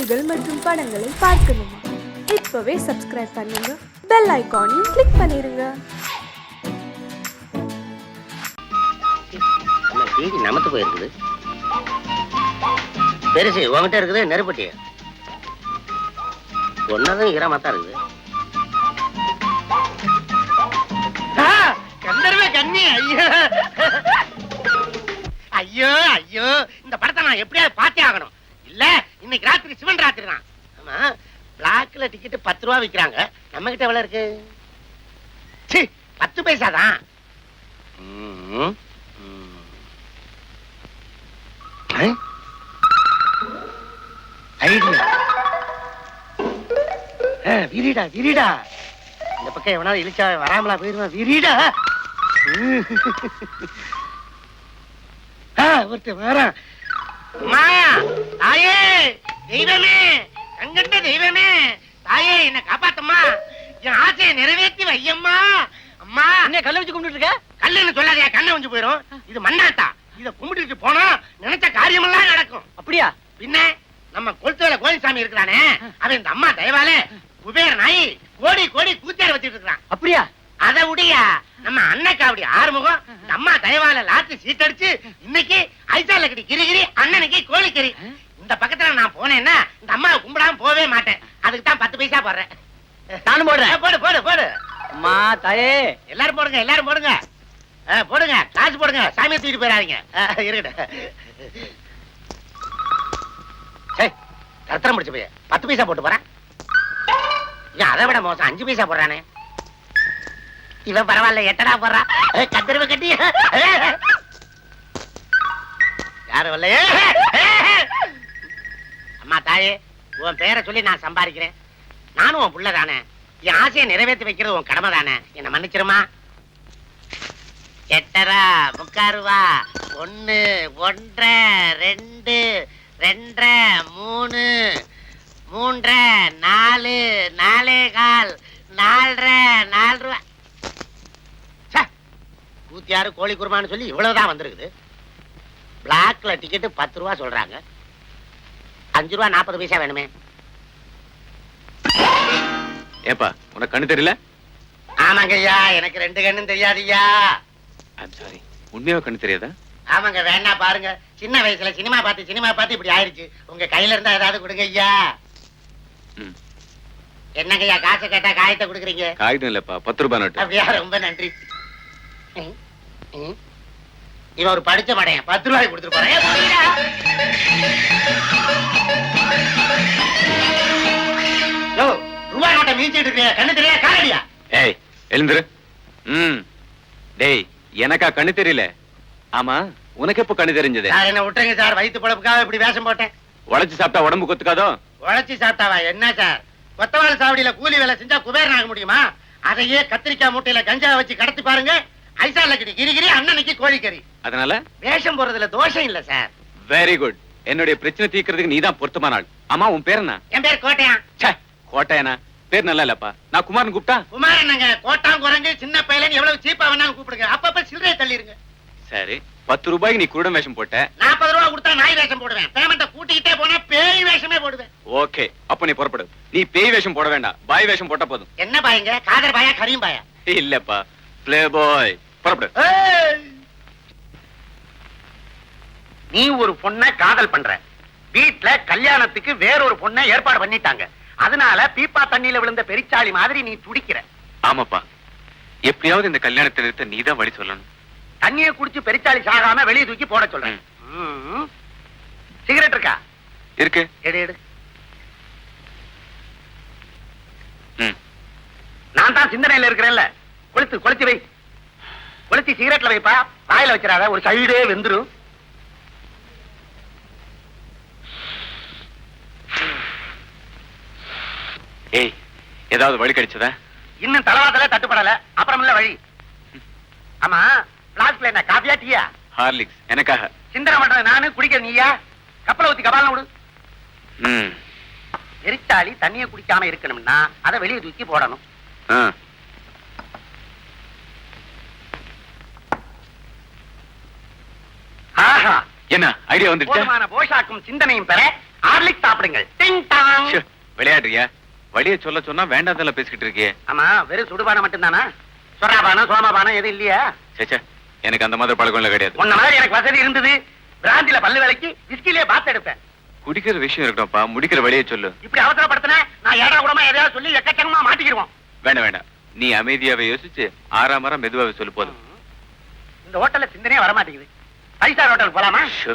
செய்திகள் மற்றும் படங்களை பார்க்கணுமா? இப்பவே சப்ஸ்கிரைப் பண்ணுங்க, பெல் ஐகானையும் கிளிக் பண்ணிருங்க. டிவி நமத்து போயிருக்குது. பெருசு உங்ககிட்ட இருக்குது. நெருப்பட்டி ஒன்னதும் ஈரமாத்தான் இருக்குது. கந்தர்வ கண்ணி. ஐயோ ஐயோ ஐயோ, இந்த படத்தை நான் எப்படியாவது பார்த்தே ஆகணும். இல்ல இன்னைக்கு ராத்திரி சிவன் ராத்திரி தான். ஆமா, பிளாக்ல டிக்கெட் 10 ரூபா விற்கிறாங்க. நம்ம கிட்ட எவ்வளவு இருக்கு? 10 பைசா தான். விரிடா விரிடா, இந்த பக்கம் எவனாவது இழிச்சா வராமலா போயிருவான். விரிடா ஒருத்தர் வரான். அம்மா தாயே, தெய்வமே, கண்கண்ட தெய்வமே, தாயே என்ன காப்பாத்தம்மா, என் ஆசையை நிறைவேற்றி வையம்மா. அம்மா என்ன கல்ல வச்சு கும்பிட்டு இருக்க? கல்லுன்னு சொல்லாதயா, கண்ணை கொஞ்சம் போயிரும். இது மண்ணாத்தா, இத கும்பிட்டு போனா நினைச்ச காரியமெல்லாம் நடக்கும். அப்படியா? பின்ன நம்ம கொளுத்துவேல கோயில்சாமி இருக்கிறானே, அவன் இந்த அம்மா தயவால குபேர நாய் கோடி கோடி கூத்தியார வச்சிட்டு இருக்கான். அப்படியா? அதை உடையா நம்ம அண்ணக்கா அப்படி ஆறுமுகம் இந்த அம்மா தயவால லாத்தி சீட்டடிச்சு இன்னைக்கு ஐசால கட்டி கிரிகிரி, அண்ணனுக்கு கோழிக்கறி. இந்த பக்கத்துல நான் போனேன்னா இந்த அம்மாவை கும்பிடாம போவே மாட்டேன். அதுக்கு தான் 10 பைசா போடுறேன். நானும் போடுறேன். போடு போடு போடு. அம்மா தாயே, எல்லாரும் போடுங்க, எல்லாரும் போடுங்க. போடுங்க, காசு போடுங்க, சாமியை தூக்கிட்டு போயிடாதீங்க. இருக்கட்டும். கருத்தரம் முடிச்சு போய் 10 பைசா போட்டு போறேன். அதை விட மோசம் 5 பைசா போடுறானே. இவன் பரவாயில்ல, 8டா போடுறான். கத்திரவை கட்டி யாரு வரல. அம்மா தாயே, உன் பேரை சொல்லி நான் சம்பாதிக்கிறேன். நானும் உன் புள்ள தானே. என் ஆசையை நிறைவேற்றி வைக்கிறது உன் கடமை தானே. என்ன மன்னிச்சிருமா. 8.5 முக்காருவா, 1 1.5 2 2.5 3 3 4 4.25 4 ரூபா. கூத்தியாரு கோழி குருமான்னு சொல்லி இவ்வளவுதான் வந்திருக்குது. பிளாக்ல டிக்கெட் 10 ரூபா சொல்றாங்க. 5 ரூபா 40 பைசா வேணுமே. ஏப்பா, உனக்கு கண்ணு தெரியல? ஆமாங்க ஐயா, எனக்கு 2 கண்ணும் தெரியாதுய்யா. ஐம் சாரி, உண்மையாவே கண்ணு தெரியாதா? ஆமாங்க, வேணா பாருங்க. சின்ன வயசுல சினிமா பார்த்து இப்படி ஆயிடுச்சு. உங்க கையில இருந்தா ஏதாவது கொடுங்க ஐயா. என்னங்க ஐயா, காசை கேட்டா காயத்தை கொடுக்குறீங்க? காகிதம் இல்லப்பா, 10 ரூபாய் நோட்டு. அப்படியா? ரொம்ப நன்றி. இவன் ஒரு படிச்ச மடையன், 10 ரூபாய் கொடுத்துட்டு போறேன். ரூபாய் நோட்டை மீச்சிட்டு இருக்கீங்க, கண்ணு தெரியா காரடியா? ஏய் எழுந்துரு. டேய், எனக்கா கண்ணு தெரியல? ஆமா, உனக்கு எப்ப கண்ணு தெரிஞ்சது? சார் என்ன விட்டுருங்க சார், வயிற்று பொழப்புக்காக இப்படி வேஷம் போட்டேன். உழைச்சு சாப்பிட்டா உடம்பு கொத்துக்காதோ? உழைச்சி சாப்பிட்டாவா என்ன சார்? கொத்தவாள் சாவடியில கூலி வேலை செஞ்சா குபேரன் ஆக முடியுமா? அதையே கத்திரிக்காய் மூட்டையில கஞ்சா வச்சு கடத்தி பாருங்க. ஐசால கட்டி கிரிகிரி, அண்ணனுக்கு கோழிக்கறி. அதனால வேஷம் போறதுல தோஷம் இல்ல சார். Very good. என்னுடைய பிரச்சனை தீர்க்கிறதுக்கு நீதான் பொருத்தமான ஆள். ஆமா, உன் பேர் என்ன? என் பேர் கோட்டையா. கோட்டையனா? பேர் நல்லா இல்லப்பா. நான் குமாரன் கூப்பிட்டா? குமாரனுங்க, கோட்டாம் குரங்கு சின்ன பையலன்னு எவ்வளவு சீப்பா வேணாலும் கூப்பிடுங்க. அப்பப்ப சில்லறையை தள்ளிருங்க. சரி, 10 ரூபாய்க்கு நீ குருடன் வேஷம் போட்ட. 40 ரூபா கொடுத்தா நாய் வேஷம் போடுவேன். பேமெண்ட்டை கூட்டிக்கிட்டே போனா பேய் வேஷமே போடுவேன். ஓகே, அப்ப நீ புறப்படு. நீ பேய் வேஷம் போட வேண்டாம், பாய் வேஷம் போட்டா போதும். என்ன பாயங்க? காதர் பாயா, கரீம் பாயா? இல்லப்பா, பிளே பாய். புறப்படு. நீ ஒரு பொண்ணை காதல் பண்ற. வீட்ல கல்யாணத்துக்கு வேறொரு பொண்ணை ஏற்பாடு பண்ணிட்டாங்க. அதனால பீப்பா தண்ணியில விழுந்த பெரிச்சாளி மாதிரி நீ துடிக்கிற. ஆமாப்பா, எப்படியாவது இந்த கல்யாணத்தை நிறுத்த நீதான் வழி சொல்லணும். தண்ணியை குடிச்சு பெரிச்சாளி சாகாம வெளியே தூக்கி போட சொல்றேன். சிகரெட் இருக்கா? இருக்கு. எடு எடு. நான் தான் சிந்தனையில இருக்கிறேன்ல. கொளுத்தி வை. கொளுத்தி சிகரெட்ல வைப்பா, வாயில வச்சிடாத, ஒரு சைடே வெந்துரும். ஏய், ஏதாவது வழி கிடைச்சதா? இன்னும் தலவாதல தட்டுப்படல. அப்புறம் இல்ல வழி. ஆமா, பிளாஸ்க்ல என்ன காபியா டீயா? ஹார்லிக்ஸ் எனக்காக. சிந்தனை பண்றது நானு, குடிக்கிற நீயா? கப்பலை ஊத்தி கபால விடு. எரிச்சாளி தண்ணியை குடிக்காம இருக்கணும்னா அதை வெளியே தூக்கி போடணும். என்ன ஐடியா வந்துருச்சு? போதுமான போஷாக்கும் சிந்தனையும் பெற ஹார்லிக்ஸ் சாப்பிடுங்கள். டிங் டாங். ச்சே, விளையாடுறியா? வழிய சொல்ல சொன்னா வேண்டாதெல்லாம் பேசிக்கிட்டு இருக்கியே. ஆமா, வெறும் சுடுபானம் மட்டும்தானா? சொராபானம் சோமாபானம் எதுவும் இல்லையா? சேச்சே, எனக்கு அந்த மாதிரி பழக்கம் எல்லாம் கிடையாது. உன்ன மாதிரி எனக்கு வசதி இருந்தது. பிராந்தில பல்லு விலைக்கு விஸ்கிலே பாத்து எடுப்பேன். குடிக்கிற விஷயம் இருக்கட்டும்ப்பா, முடிக்கிற வழியை சொல்லு. இப்படி அவசரப்படுத்தின நான் ஏடா கூடமா எதையாவது சொல்லி எக்கச்சக்கமா மாட்டிக்கிடுவோம். வேண்டாம் வேண்டாம், நீ அமைதியாவே யோசிச்சு ஆறாமரம் மெதுவாவே சொல்லு போதும். இந்த ஹோட்டல்ல சிந்தனையே வர மாட்டேங்குது. 5 ஸ்டார் ஹோட்டல் போலாமா? ஷோ.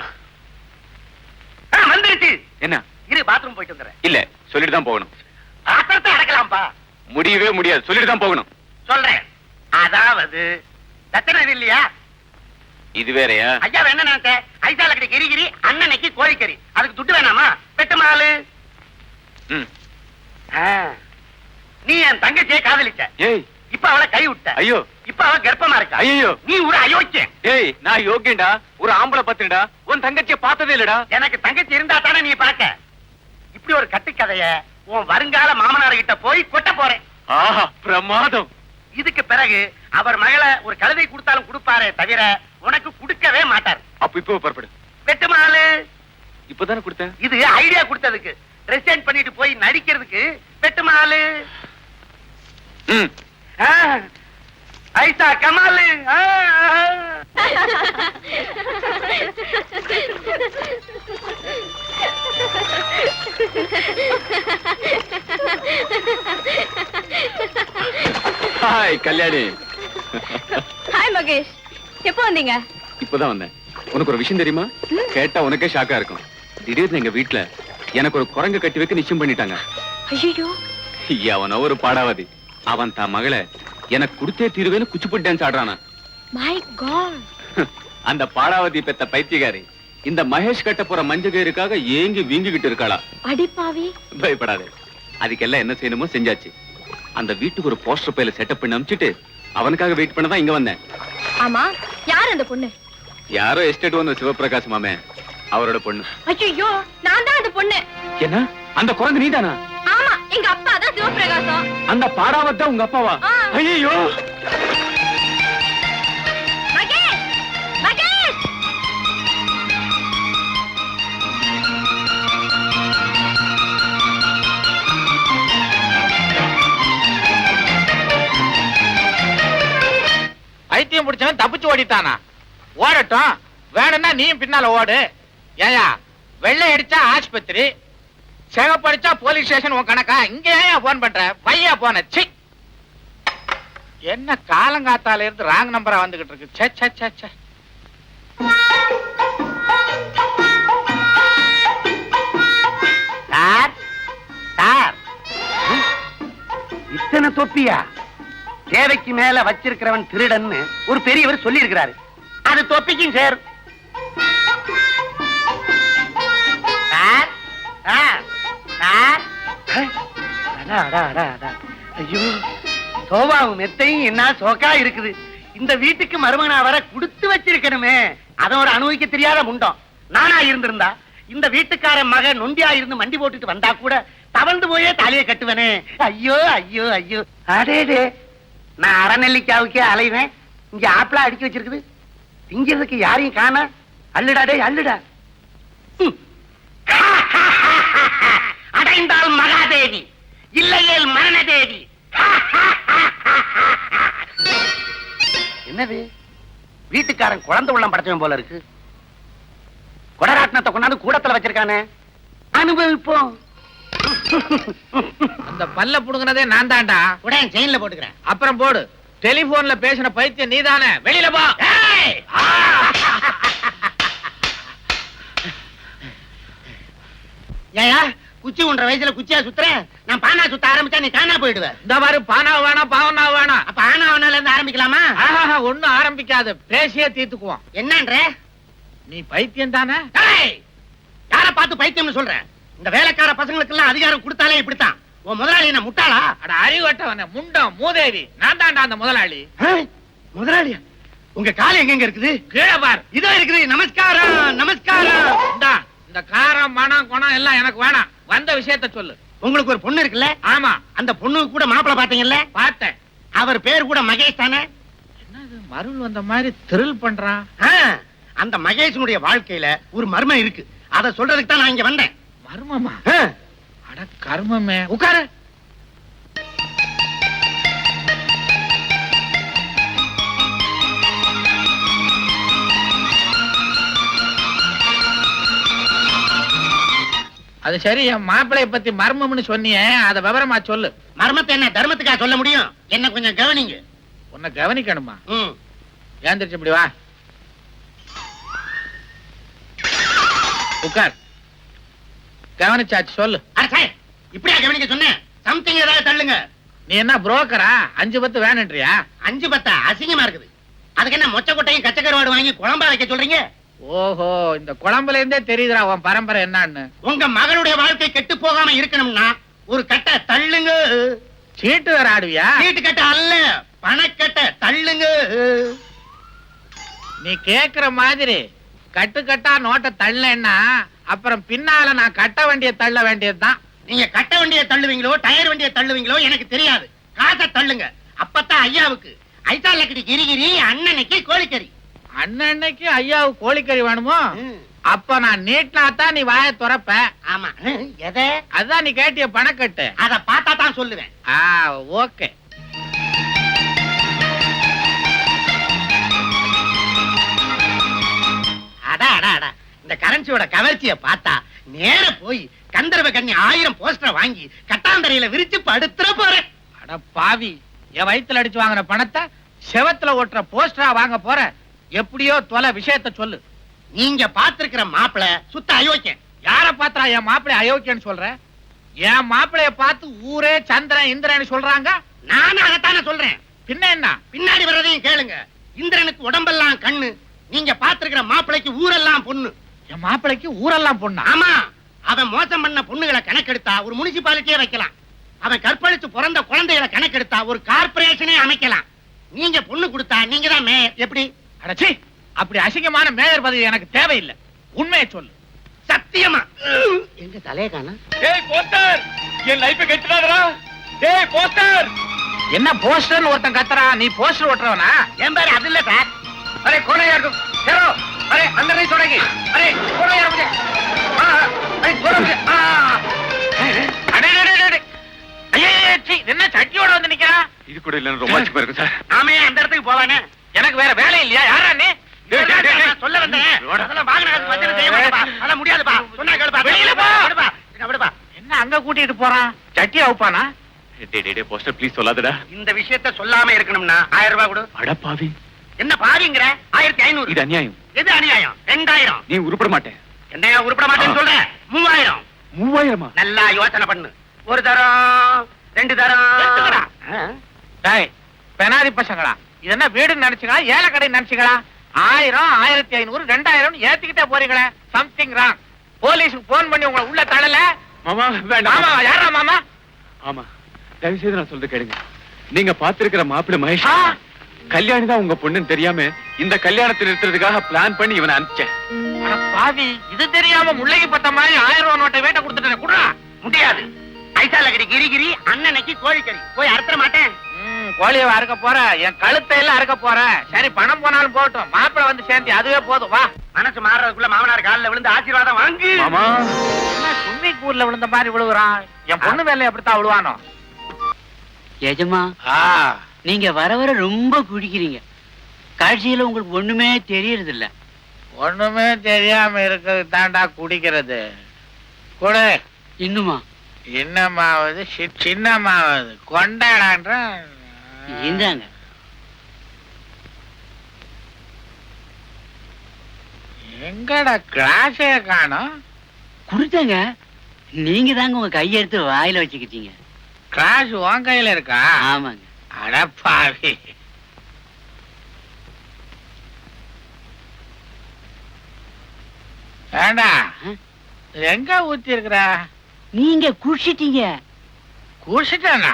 வந்துருச்சு. என்ன? இரு, பாத்ரூம் போயிட்டு வந்துடுறேன். இல்ல, சொல்லிட்டு தான் போகணும். ஆத்திரத்தை அடக்கலாம்ப்பா. முடியவே முடியாது, சொல்லிட்டு தான் போகணும். சொல்றேன். அதாவது தத்தனை இது இல்லையா? இது வேறயா? ஐயா என்ன நினைச்ச? ஐசால கடி கிரிகிரி, அண்ணனைக்கு கோழிக்கறி. அதுக்கு துட்டு வேணாமா? பெட்டு மாலு. ம். நீ என் தங்கச்சியை காதலிச்ச. ஏய், இப்ப அவளை கை விட்ட. ஐயோ. இப்ப அவ கர்ப்பமா இருக்கா. ஐயோ, நீ ஒரு அயோக்கியன். ஏய், நான் யோக்கியன்டா, ஒரு ஆம்பளை பத்துடா. உன் தங்கச்சியை பார்த்ததே இல்லடா. எனக்கு தங்கச்சி இருந்தா தானே நீ பார்க்க. இப்படி ஒரு கட்டுக்கதைய உன் வருங்கால மாமனார் கிட்ட போய் கொட்ட போறேன். ஆஹா, பிரமாதம். இதுக்கு பிறகு அவர் மகளை ஒரு கழுதை கொடுத்தாலும் கொடுப்பாரே தவிர உனக்கு கொடுக்கவே மாட்டார். அப்ப இப்போ புறப்படு. பெட்டு மாலு. இப்பதானே கொடுத்தேன். இது ஐடியா கொடுத்ததுக்கு. ரெசைன் பண்ணிட்டு போய் நடிக்கிறதுக்கு பெட்டு மாலு. ம். ஐசா கமாலு. ஹாய் கல்யாணி. ஹாய் மகேஷ், எப்போ வந்தீங்க? இப்பதான் வந்தேன். உனக்கு ஒரு விஷயம் தெரியுமா? கேட்டா உனக்கே ஷாக்கா இருக்கும். திடீர்னு எங்க வீட்டுல எனக்கு ஒரு குரங்கு கட்டி வைக்க நிச்சயம் பண்ணிட்டாங்க. ஐயோ, அவன ஒரு பாடாவதி. அவன் தான் மகளை எனக்கு கொடுத்தே தீருவேன்னு குச்சிப்புட்டு டான்ஸ் ஆடுறானா. My God. அந்த பாடாவதி பெத்த பைத்தியக்காரி இந்த மகேஷ் கட்ட போற மஞ்சகருக்காக ஏங்கி வீங்கிக்கிட்டு இருக்காளா. அடிப்பாவி. பயப்படாதே, அதுக்கெல்லாம் என்ன செய்யணுமோ செஞ்சாச்சு. அந்த வீட்டுக்கு ஒரு போஸ்டர் பையில செட்டப் பண்ணி அனுப்பிச்சிட்டு அவனுக்காக வெயிட் பண்ணதான் இங்க வந்தேன். ஆமா, யார் அந்த பொண்ணு? யாரோ எஸ்டேட் வந்து சிவபிரகாஷ் மாமே, அவரோட பொண்ணு. ஐயோ, நான் தான் அந்த பொண்ணு. என்ன? அந்த குரங்கு நீதானா? ஆமா, எங்க அப்பா தான் சிவபிரகாசம். அந்த பாடாவத் தான் உங்க அப்பாவா? ஐயோ, மகேஷ், மகேஷ். பைத்தியம் பிடிச்சவன் தப்பிச்சு ஓடிட்டானா? ஓடட்டும், வேணும்னா நீயும் பின்னால ஓடு. ஏயா, வெள்ளை அடிச்சா ஆஸ்பத்திரி, சிகப்படிச்சா போலீஸ் ஸ்டேஷன். உன் கணக்கா? இங்க ஏன் போன் பண்ற? பையா போன. சி, என்ன காலங்காத்தால இருந்து ராங் நம்பரா வந்துகிட்டு இருக்கு. சே சே சே சே. சார், சார், இத்தனை தொப்பியா? தேவைக்கு மேல வச்சிருக்கிறவன் திருடன்னு ஒரு பெரியவர் சொல்லி இருக்கிறாரு. அது தொப்பிக்கும் சேரும். Sir, sir, sir. அடா, அடா, அடா, அடா. ஐயோ, சோபாவும் மெத்தையும் என்ன சோக்கா இருக்குது. இந்த வீட்டுக்கு மருமகனா வர கொடுத்து வச்சிருக்கணுமே. அதோட அனுபவிக்க தெரியாத முண்டம். நானா இருந்திருந்தா இந்த வீட்டுக்காரன் மகன் நொண்டியா இருந்து மண்டி போட்டுட்டு வந்தா கூட தவழ்ந்து போயே தலையை கட்டுவனே. ஐயோ ஐயோ ஐயோ. அடேடே, நான் அறநெல்லிக்காவுக்கே அலைவேன். இங்க ஆப்பிளா அடிக்க வச்சிருக்குது. திங்கிறதுக்கு யாரையும் காண. அள்ளுடா டே, அள்ளுடா. அடைந்தால் மகாதேவி, இல்லையேல் மரணதேவி. என்னது? வீட்டுக்காரன் குழந்தை உள்ளம் படைச்சவன் போல இருக்கு. கொடராட்டினத்தை கொண்டாந்து கூடத்துல வச்சிருக்கானே. அனுபவிப்போம். அந்த பல்ல புடுங்கினதே நான் தான்டா. உடனே செயின்ல போட்டுக்கிறேன். அப்புறம் போடு. டெலிபோன்ல பேசின பைத்தியம் நீதானே. வெளியில போ. ஏயா, குச்சி உன்ற வயசுல குச்சியா சுத்துறேன். நான் பானா சுத்த ஆரம்பிச்சா நீ காணா போயிடுவேன். இந்த மாதிரி பானா வேணாம், பாவனா வேணாம். அப்ப ஆனாவனால இருந்து ஆரம்பிக்கலாமா? ஒண்ணும் ஆரம்பிக்காது, பேசியே தீர்த்துக்குவோம். என்னன்ற? நீ பைத்தியம் தானே? யார பார்த்து பைத்தியம்னு சொல்றேன்? இந்த வேலைக்கார பசங்களுக்கு எல்லாம் அதிகாரம் கொடுத்தாலே இப்படித்தான். உன் முதலாளி என்ன முட்டாளா? அட அறிவட்டவன, முண்டம், மூதேவி. நான் தான்டா அந்த முதலாளி. முதலாளியா? உங்க கால் எங்க இருக்குது? கீழே பார். இதோ இருக்குது. நமஸ்காரம், நமஸ்காரம். இந்தா, இந்த காரம் மனம் குணம் எல்லாம் எனக்கு வேணாம். வந்த விஷயத்த சொல்லு. உங்களுக்கு ஒரு பொண்ணு இருக்குல்ல? ஆமா. அந்த பொண்ணுக்கு கூட மாப்பிளை பாத்தீங்கல்ல? பார்த்தேன். அவர் பேர் கூட மகேஷ் தானே? என்னது மருள் வந்த மாதிரி த்ரில் பண்றான்? அந்த மகேஷனுடைய வாழ்க்கையில ஒரு மர்மம் இருக்கு. அத சொல்றதுக்கு தான் நான் இங்க வந்தேன். மர்மமா? அட கர்மமே. உட்காரு. அது சரி, என் மாப்பிளைய பத்தி மர்மம்னு சொன்னியே, அத விவரமா சொல்லு. மர்மத்தை என்ன தர்மத்துக்கா சொல்ல முடியும்? என்ன கொஞ்சம் கவனிங்க. உன்னை கவனிக்கணுமா? ம். ஏந்திரிச்சு இப்படி வா. உட்கார். கவனிச்சாச்சு, சொல்லு. அரசே, இப்படியா கவனிக்க சொன்னேன்? சம்திங் ஏதாவது தள்ளுங்க. நீ என்ன புரோக்கரா? 5 வேணுன்றியா? 5 10 அசிங்கமா இருக்குது. அதுக்கு என்ன மொச்ச கொட்டையும் கச்சக்கருவாடு வாங்கி குழம்பா வைக்க சொல்றீங்க? ஓஹோ, இந்த குழம்புல இருந்தே தெரியுதுடா உன் பரம்பரை என்னன்னு. உங்க மகளுடைய வாழ்க்கை கெட்டு போகாம இருக்கணும்னா ஒரு கட்டை தள்ளுங்க. சீட்டு வேற ஆடுவியா? சீட்டு கட்ட அல்ல, பணக்கட்டை தள்ளுங்க. நீ கேக்குற மாதிரி கட்டுக்கட்டா நோட்டை தள்ளேன்னா அப்புறம் பின்னால நான் கட்ட வண்டிய தள்ள வேண்டியதுதான். நீங்க கட்ட வண்டியை தள்ளுவீங்களோ டயர் வண்டியை தள்ளுவீங்களோ எனக்கு தெரியாது. காசை தள்ளுங்க. அப்பத்தான் ஐயாவுக்கு ஐசா லக்கடி கிரிகிரி, அண்ணனுக்கு கோழிக்கறி. அண்ணன்னைக்கு ஐயாவுக்கு கோழிக்கறி வேணுமோ? அப்ப நான் நீட்டினாத்தான் நீ வாயை துறப்ப. ஆமா. எதை? அதான் நீ கேட்டிய பணக்கட்டு. அத பார்த்தா தான் சொல்லுவேன். ஓகே. அடா அடா அடா, இந்த கரன்சியோட கவர்ச்சிய பார்த்தா நேர போய் கந்தர்வ கண்ணி 1000 போஸ்டர் வாங்கி கட்டாந்தரையில விரிச்சு படுத்துற போறேன். அட பாவி, என் வயித்துல அடிச்சு வாங்கின பணத்தை செவத்துல ஓட்டுற போஸ்டரா வாங்க போற? எப்படியோ தொலை, விஷயத்த சொல்லு. நீங்க பாத்திருக்கிற மாப்பிள சுத்த அயோக்கியன். யார பாத்திரா என் மாப்பிளை அயோக்கியன்னு சொல்ற? என் மாப்பிளைய பார்த்து ஊரே சந்திரன் இந்திரன் சொல்றாங்க. நானும் அதைத்தானே சொல்றேன். பின்ன என்ன? பின்னாடி வர்றதையும் கேளுங்க. இந்திரனுக்கு உடம்பெல்லாம் கண்ணு, நீங்க பாத்திருக்கிற மாப்பிளைக்கு ஊரெல்லாம் பொண்ணு. என் மாப்பிளைக்கு ஊரெல்லாம் பொண்ணா? ஆமா. அவன் மோசம் பண்ண பொண்ணுகளை கணக்கெடுத்தா ஒரு முனிசிபாலிட்டியே வைக்கலாம். அவன் கற்பழித்து பிறந்த குழந்தைகளை கணக்கெடுத்தா ஒரு கார்பரேஷனே அமைக்கலாம். நீங்க பொண்ணு கொடுத்தா நீங்க தான் மேயர். எப்படி? அடச்சி, அப்படி அசிங்கமான மேயர் பதவி எனக்கு தேவையில்லை. உண்மையை சொல்லு. சத்தியமா. எங்க தலைய காண? ஏய் போஸ்டர், என் லைஃபை கெடுத்துடாதடா. ஏய் போஸ்டர். என்ன போஸ்டர்னு ஒருத்தன் கத்துறா? நீ போஸ்டர் ஓட்டுறவனா? என் பேரு அது இல்ல சார். அரே கோணையா இருக்கும். சேரோ, அரே அந்த நீ தொடங்கி. அரே கோணையா இருக்கு. அரே கோணையா. அடே அடே அடே. ஐயே, என்ன சட்டியோட வந்து நிக்கிறா? இது கூட இல்லன்னு ரொமான்டிக்கா இருக்கு சார். ஆமே, அந்த இடத்துக்கு போவானே. எனக்கு வேற வேலை இல்லையா? யாரா நீ? நான் சொல்ல வந்தேன். அதெல்லாம் வாங்கின காசு வச்சன செய்ய மாட்டேப்பா. அதெல்லாம் முடியாதுப்பா. சொன்னா கேளுப்பா. வெளியில போ. விடுப்பா. விடுப்பா. என்ன அங்க கூட்டிட்டு போறான்? சட்டி அவுப்பானா? டேய் போஸ்டர் ப்ளீஸ் சொல்லாதடா. இந்த விஷயத்தை சொல்லாம இருக்கணும்னா 1000 ரூபாய் கொடு. அட பாவி, என்ன பாவிங்கற? 1500. இது அநியாயம். எது அநியாயம்? 2000. நீ உருப்பட மாட்டேன். என்னையா உருப்பட மாட்டேன்னு சொல்ற? 3000. 3000மா? நல்லா யோசனை பண்ணு. ஒரு தரம், 2 தரம். டேய் பெனாதி பசங்களா, இது என்ன வீடுன்னு நினைச்சுங்களா, ஏழை கடை நினைச்சுங்களா? 1000, 1500, 2000 ஏத்திக்கிட்டே போறீங்களே. Something wrong. போலீஸுக்கு போன் பண்ணி உங்களை உள்ள தள்ளல? மாமா வேண்டாம். ஆமா, யாரா மாமா? ஆமா, தயவு செய்து நான் சொல்றது கேளுங்க. நீங்க பாத்திருக்கிற மாப்பிள்ளை மகேஷ் கல்யாணி தான் உங்க பொண்ணுன்னு தெரியாம இந்த கல்யாணத்தை நிறுத்துறதுக்காக பிளான் பண்ணி இவனை அனுப்பிச்சேன். அட பாவி, இது தெரியாம முள்ளைக்கு பத்த மாதிரி 1000 ரூபாய் நோட்டை வேட்ட கொடுத்துட்டேன். குடுறா. முடியாது. ஐசா லக்கடி கிரிகிரி, அண்ணனுக்கு கோழிக்கறி. போய் அறுத்த மாட்டேன். கோழியை அறுக்க போற, என் கழுத்தை எல்லாம் அறுக்க போற. சரி, பணம் போனாலும் போகட்டும், மாப்பிளை வந்து சேர்ந்து அதுவே போதும். வா. மனசு மாறதுக்குள்ள மாமனார் காலில் விழுந்து ஆசீர்வாதம் வாங்கு. மாமா என்ன ஸ்விம்மிங் பூல்ல விழுந்த மாதிரி விழுகுறான்? என் பொண்ணு வேலை எப்படித்தான் விழுவானோ? எஜமா, நீங்க வர வர ரொம்ப குடிக்கிறீங்க. காட்சியில உங்களுக்கு ஒண்ணுமே தெரியறது இல்ல. ஒண்ணுமே தெரியாம இருக்கிறது தாண்டா குடிக்கிறது. கூட இன்னுமா? இன்னமாவது சின்னமாவது கொண்டாடான்ற. இந்தாங்க. எங்கடா கிளாஸே காணோம்? குடுத்தாங்க. நீங்க தாங்க உங்க கையெடுத்து வாயில வச்சுக்கிட்டீங்க. கிளாஸ் உன் கையில இருக்கா? ஆமாங்க. அடப்பாவி. ஏண்டா எங்க ஊத்தி இருக்கிற? நீங்க குடிச்சிட்டீங்க. குடிச்சிட்டானா?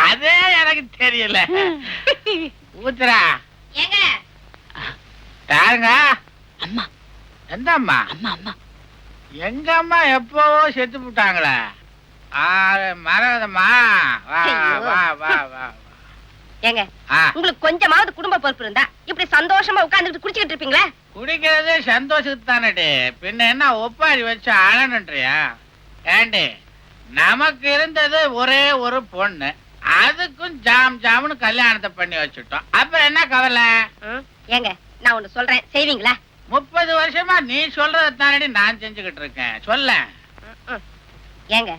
அதே எனக்கு தெரியல. ஊத்துறா. யாருங்க? அம்மா. எந்த அம்மா? அம்மா அம்மா. எங்க அம்மா எப்பவோ செத்து போட்டாங்களே. மறந்தம்மா. வா வா வா வா. ஏங்க உங்களுக்கு கொஞ்சமாவது குடும்ப பொறுப்பு இருந்தா இப்படி சந்தோஷமா உட்கார்ந்துட்டு குடிச்சிட்டு இருப்பீங்களா? குடிக்கிறது சந்தோஷத்துக்கு தானே, பின்ன என்ன ஒப்பாரி வச்சு அழனுன்றியா? ஏண்டி, நமக்கு இருந்தது ஒரே ஒரு பொண்ணு, அதுக்கும் ஜாம் ஜாம்னு கல்யாணத்தை பண்ணி வச்சுட்டோம். அப்புறம் என்ன கவலை? ஏங்க நான் ஒண்ணு சொல்றேன், செய்வீங்களா? 30 வருஷமா நீ சொல்றத தானடி நான் செஞ்சுக்கிட்டு இருக்கேன். சொல்ல. ஏங்க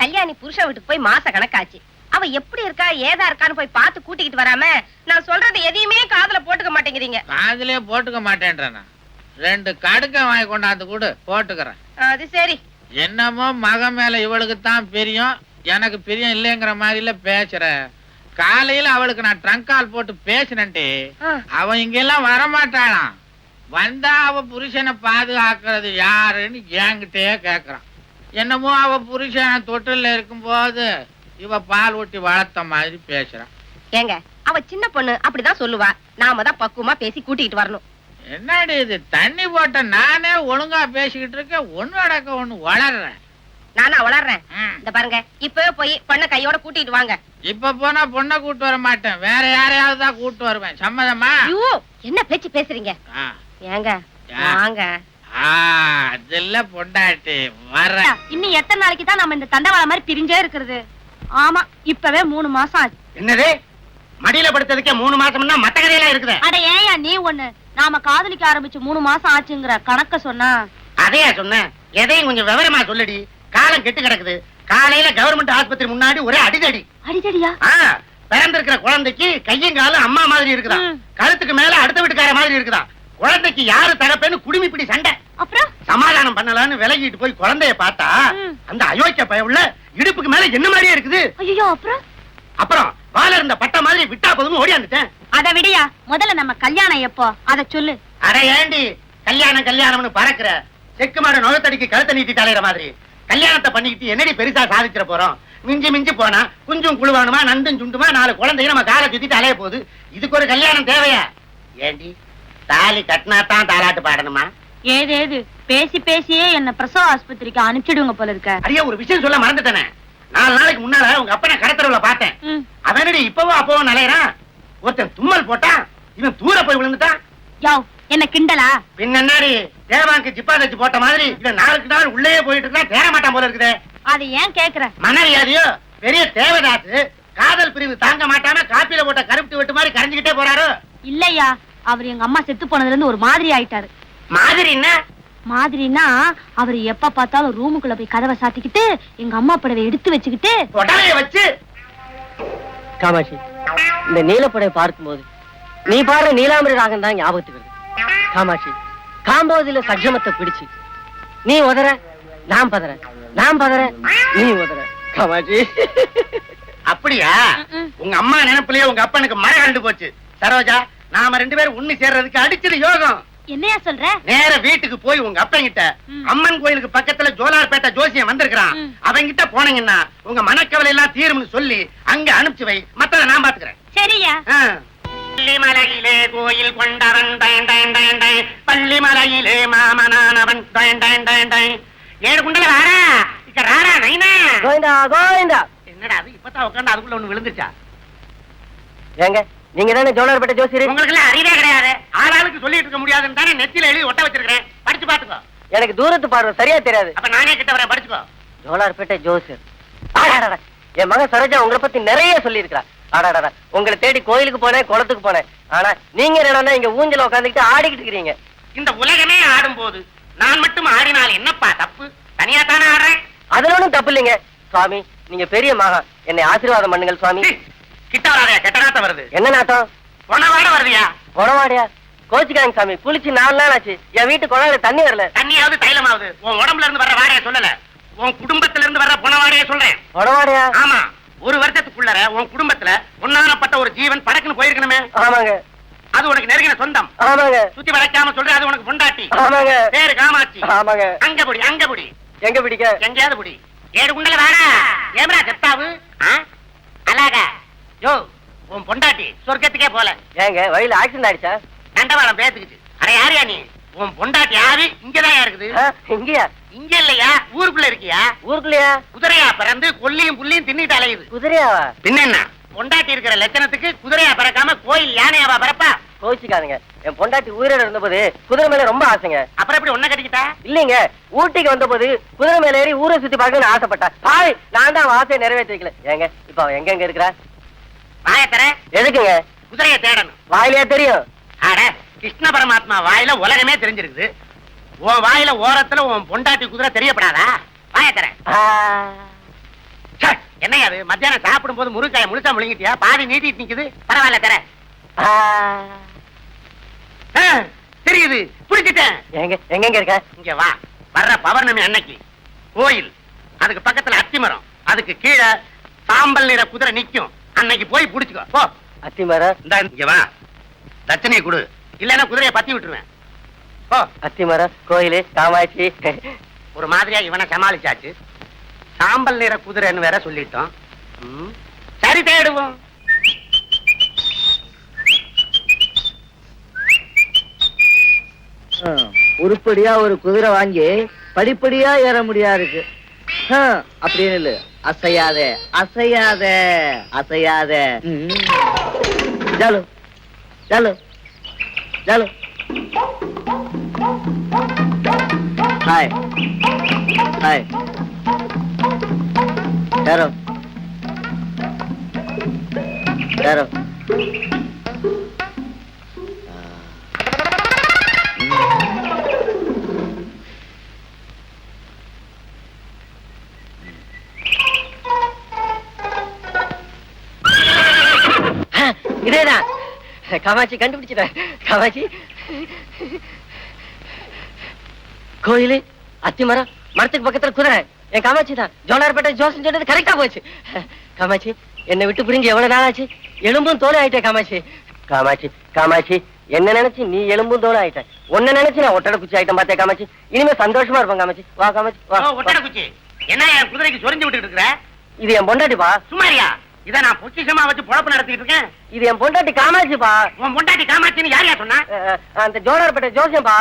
கல்யாணி புருஷ வீட்டுக்கு போய் மாச கணக்காச்சு, அவ எப்படி இருக்கா ஏதா இருக்கான்னு போய் பார்த்து கூட்டிக்கிட்டு வராம நான் சொல்றது எதையுமே காதுல போட்டுக்க மாட்டேங்கிறீங்க. காதுலயே போட்டுக்க மாட்டேன்றா. 2 கடுக்க வாங்கி கொண்டாந்து கூட போட்டுக்கிறேன். அது சரி. என்னமோ மக மேல இவளுக்கு தான் பிரியம், எனக்கு பிரியம் இல்லைங்கிற மாதிரில பேசுற. காலையில அவளுக்கு நான் ட்ரங்க் கால் போட்டு பேசினேன்டி, அவன் இங்கெல்லாம் வரமாட்டாளாம். வந்தா அவ புருஷனை பாதுகாக்கிறது யாருன்னு என்கிட்டயே கேக்குறான். என்னமோ அவ புருஷன் தொட்டில இருக்கும் போது இவ பால் ஊட்டி வளர்த்த மாதிரி பேசுறான். ஏங்க அவ சின்ன பொண்ணு அப்படிதான் சொல்லுவா, நாம தான் பக்குவமா பேசி கூட்டிட்டு வரணும். என்னடி இது, தண்ணி போட்ட நானே ஒழுங்கா பேசிக்கிட்டு இருக்கேன், ஒண்ணு அடக்க ஒண்ணு வளர்றேன். நானா வளர்றேன்? இந்த பாருங்க, இப்பவே போய் பொண்ணை கையோட கூட்டிட்டு வாங்க. இப்ப போனா பொண்ணை கூட்டு வர மாட்டேன், வேற யாரையாவது தான் கூட்டு வருவேன். சம்மதமா? ஐயோ என்ன பேச்சு பேசுறீங்க? ஏங்க வாங்க. அதுல பொண்டாட்டி வர. இன்னும் எத்தனை நாளைக்கு தான் நம்ம இந்த தண்டவாள மாதிரி பிரிஞ்சே இருக்கிறது? ஆமா, இப்பவே 3 மாசம் ஆச்சு. என்னது, மடியில படுத்ததுக்கே 3 மாசம்னா மத்த கதையெல்லாம் இருக்குது. அட ஏயா நீ ஒண்ணு, நாம காதலிக்க ஆரம்பிச்சு 3 மாசம் ஆச்சுங்கிற கணக்க சொன்னா? அதையா சொன்னேன், எதையும் கொஞ்சம் விவரமா சொல்லடி. காலம் கெட்டு கிடக்குது. காலையில கவர்மெண்ட் ஆஸ்பத்திரி முன்னாடி ஒரே அடிதடி. அடிதடியா? பிறந்திருக்கிற குழந்தைக்கு கையும் காலும் அம்மா மாதிரி இருக்குதா, கழுத்துக்கு மேல அடுத்த வீட்டுக்கார மாதிரி இருக்குதா. குழந்தைக்கு யாரு தகப்பேன்னு குடிமி பிடி சண்டை. அப்புறம் சமாதானம் பண்ணலான்னு விலகிட்டு போய் குழந்தைய பார்த்தா அந்த அயோக்கிய பயவுள்ள இடுப்புக்கு மேல என்ன மாதிரியே இருக்குது. ஐயோ அப்புறம் வாழ இருந்த பட்ட மாதிரி விட்டா போதும் ஓடியாந்துட்டேன். அத விடியா, முதல்ல நம்ம கல்யாணம் எப்போ அத சொல்லு. அட ஏண்டி கல்யாணம் கல்யாணம்னு பறக்குற, செக்கு மாடு நுகத்தடிக்கு கழுத்தை நீட்டி தலையிற மாதிரி கல்யாணத்தை பண்ணிக்கிட்டு என்னடி பெருசா சாதிச்சிட போறோம்? மிஞ்சி மிஞ்சி போனா குஞ்சும் குழுவானுமா நந்தும் சுண்டுமா 4 குழந்தைங்க நம்ம காலை சுத்திட்டு அலைய போகுது. இதுக்கு ஒரு கல்யாணம் தேவையா? ஏண்டி தாலி கட்டினா தான் தாலாட்டு பாடணுமா? ஏதேது பேசி பேசியே என்ன பிரசவ ஆஸ்பத்திரிக்கு அனுப்பிச்சிடுங்க போல இருக்க. அடியே ஒரு விஷயம் சொல்ல மறந்துட்டேனே. 4 நாளைக்கு முன்னால உங்க அப்பனை கடத்தரவுல பார்த்தேன். அவனடி இப்பவும் அப்பவும் நலையறான். ஒருத்தன் தும்மல் போட்டான், இவன் தூர போய் விழுந்துட்டான். யோவ் என்ன கிண்டலா? பின்னாடி தேவாங்க ஜிப்பா தச்சு போட்ட மாதிரி இவன் 4 நாள் உள்ளே போயிட்டு இருக்கா, தேர மாட்டான் போல இருக்குது. அது ஏன் கேக்குற? மனவியாதியோ பெரிய தேவதாசு காதல் பிரிவு தாங்க மாட்டாம காப்பில போட்ட கருப்பு வெட்டு மாதிரி கரைஞ்சுக்கிட்டே போறாரு. இல்லையா, அவர் எங்க அம்மா செத்து போனதுல இருந்து ஒரு மாதிரி ஆயிட்டாரு. மாதிரி என்ன மாதிரினா, அவர் எப்ப பார்த்தாலும் ரூமுக்குள்ள போய் கதவை சாத்திக்கிட்டு எங்க அம்மா படவை எடுத்து வச்சுக்கிட்டு உடலைய வச்சு. காமாட்சி, இந்த நீலப்படை பார்க்கும்போது நீ பாரு நீலாம்பரி ராகம் தான் ஞாபகத்துக்கு வருது. காமாட்சி, காம்போதில சக்ஷமத்தை பிடிச்சு நீ உதற நான் பதற, நான் பதற நீ உதற. காமாட்சி அப்படியா? உங்க அம்மா நினைப்புலயே உங்க அப்பனுக்கு மழை கண்டு போச்சு. சரோஜா, நாம 2 பேரும் உண்ணி சேர்றதுக்கு அடிச்சது யோகம். என்னையா சொல்ற? நேர வீட்டுக்கு போய் உங்க அப்பன் கிட்ட, அம்மன் கோயிலுக்கு பக்கத்துல ஜோலார்பேட்டை ஜோசியம் வந்திருக்கான், அவங்க கிட்ட போனீங்கன்னா உங்க மனக்கவலை எல்லாம் தீரும்னு சொல்லி அங்க அனுப்பிச்சு வை. மத்தத நான் பாத்துக்கிறேன். சரியா? பள்ளிமலையிலே கோயில் கொண்டவன் பள்ளிமலையிலே மாமனானவன் ஏழு குண்டல வாரா இக்க ராரா நைனா. கோவிந்தா கோவிந்தா. என்னடா அது இப்பதான் உட்காந்து அதுக்குள்ள ஒண்ணு விழுந்துச்சா? ஏங்க நீங்க தானே ஜோலார்பேட்டை ஜோசியர்? உங்களுக்கு எல்லாம் அறிவே கிடையாது. ஆளாளுக்கு சொல்லிட்டு இருக்க முடியாதுன்னு தானே நெத்தியில எழுதி ஒட்ட வச்சிருக்கேன். படிச்சு பாத்துக்கோ. எனக்கு தூரத்து பார்வை சரியா தெரியாது. அப்ப நானே கிட்ட வரேன், படிச்சுக்கோ. ஜோலார்பேட்டை ஜோசியர். என் மகன் சரோஜா உங்களை பத்தி நிறைய சொல்லி இருக்கா. ஆடாடா, உங்களை தேடி கோயிலுக்கு போனேன், குளத்துக்கு போனேன். ஆனா நீங்க என்னன்னா இங்க ஊஞ்சல உட்காந்துக்கிட்டு ஆடிக்கிட்டு இருக்கிறீங்க. இந்த உலகமே ஆடும் போது நான் மட்டும் ஆடினால் என்னப்பா தப்பு? தனியா தானே ஆடுறேன். அதுல ஒண்ணும் தப்பு இல்லைங்க சுவாமி. நீங்க பெரிய மகா, என்னை ஆசீர்வாதம் பண்ணுங்கள் சுவாமி. கிட்ட வராதே, கெட்ட நாட்டம் வருது. என்ன நாட்டம்? பொணவாட வருவியா? பொணவாடியா? கோச்சிக்காங்க சாமி, குளிச்சு 4 நாள் ஆச்சு. என் வீட்டு குழாயில தண்ணி வரல. தண்ணியாவது தைலமாவது உன் உடம்புல இருந்து வர்ற வாடையை சொல்லல, உன் குடும்பத்துல இருந்து வர்ற பொணவாடையை சொல்றேன். பொணவாடியா? ஆமா, 1 வருஷத்துக்குள்ளர உன் குடும்பத்துல ஒன்னானப்பட்ட ஒரு ஜீவன் படக்குன்னு போயிருக்கணுமே. ஆமாங்க. அது உனக்கு நெருங்கின சொந்தம். ஆமாங்க. சுத்தி வளைக்காம சொல்ற, அது உனக்கு பொண்டாட்டி. ஆமாங்க. பேரு காமாட்சி. ஆமாங்க. அங்க புடி, அங்க புடி. எங்க பிடிக்க? எங்கேயாவது புடி. ஏழு குண்டல வாடா. ஏமரா செப்டாவு அழகா யோ, உன் பொண்டாட்டி சொர்க்கத்துக்கே போல. ஏங்க வழியில ஆக்சிடென்ட் ஆயிடுச்சா? தண்டவாளம் பேத்துக்குச்சு. அட யாரியா நீ? உன் பொண்டாட்டி ஆவி இங்கதான் இருக்குது. இங்கயா? இங்க இல்லையா, ஊருக்குள்ள இருக்கியா? ஊருக்குள்ளயா? குதிரையா பிறந்து கொல்லியும் புள்ளியும் தின்னிட்டு அலையுது. குதிரையாவா? பின்ன என்ன, பொண்டாட்டி இருக்கிற லட்சணத்துக்கு குதிரையா பறக்காம கோயில் யானையாவா பறப்பா? கோச்சிக்காதுங்க, என் பொண்டாட்டி உயிரோட இருந்தபோது குதிரை மேல ரொம்ப ஆசைங்க. அப்புறம் எப்படி ஒன்ன கட்டிக்கிட்டா? இல்லைங்க, ஊட்டிக்கு வந்தபோது குதிரை மேல ஏறி ஊரை சுத்தி பார்க்கணும்னு ஆசைப்பட்டா. பாய், நான் தான் ஆசையை நிறைவேற்றி வைக்கல. ஏங்க இப்ப அவ எங்க இருக்கிறா? வாய தர. எதுக்குங்க? குதிரையை தேடணும். வாயிலே தெரியும். அட, கிருஷ்ண பரமாத்மா வாயில உலகமே தெரிஞ்சிருக்குது. உன் வாயில ஓரத்துல உன் பொண்டாட்டி குதிரை தெரியப்படாதா? வாய தர. என்னையா அது? மத்தியானம் சாப்பிடும் போது முருங்காய முழுசா முழுங்கிட்டியா? பாதி நீட்டிட்டு நிக்குது. பரவாயில்ல தர. தெரியுது, புடிச்சிட்டேன். எங்க இருக்க? இங்க வா. வர்ற பௌர்ணமி அன்னைக்கு கோயில், அதுக்கு பக்கத்துல அத்திமரம், அதுக்கு கீழே சாம்பல் நிற குதிரை நிக்கும். அன்னைக்கு போய் புடிச்சுக்கோ. போ. அத்திமரம்? இங்க வா, தட்சணையை கொடு, இல்லன்னா குதிரையை பத்தி விட்டுருவேன். போ. அத்திமரம், கோயிலு, காமாட்சி. ஒரு மாதிரியா இவனை சமாளிச்சாச்சு. சாம்பல் நிற குதிரைன்னு வேற சொல்லிட்டோம். சரி, தேடுவோம். உருப்படியா ஒரு குதிரை வாங்கி படிப்படியா ஏற முடியா இருக்கு. அப்படின்னு இல்ல, அசையாத அசையாத அசையாத. ஜாலு ஜாலு ஜாலு. ஹாய் ஹாய். யாரோ யாரோ. இதேதான் காமாட்சி, கண்டுபிடிச்சிட்டேன். காமாட்சி, கோயிலு, அத்திமரம், மரத்துக்கு பக்கத்துல குதிரை. என் காமாட்சி தான். ஜோலார்பேட்டை ஜோசன் சொன்னது கரெக்டா போச்சு. காமாட்சி, என்னை விட்டு புரிஞ்சு எவ்வளவு நாள் ஆச்சு? எலும்பும் தோலை ஆயிட்டே காமாட்சி. காமாட்சி காமாட்சி, என்ன நினைச்சு நீ எலும்பும் தோலை ஆயிட்ட. உன்ன நினைச்சு நான் ஒட்டடை குச்சி ஆயிட்டேன் பார்த்தே காமாட்சி. இனிமே சந்தோஷமா இருப்பேன் காமாட்சி. வா காமாட்சி வா. ஒட்டடை குச்சி என்ன என் குதிரைக்கு சொரிஞ்சு விட்டுட்டு இருக்கிற? இது என் பொண்டாட்டிப்பா. சுமாரியா? இத நான் பொக்கிஷமா வச்சு பொழப்பு நடத்திட்டு இருக்கேன். இது என் பொண்டாட்டி காமாட்சிப்பா. உன் பொண்டாட்டி காமாட்சின்னு யாரையா சொன்னா? அந்த ஜோலார்பேட்டை ஜோசியம்பா.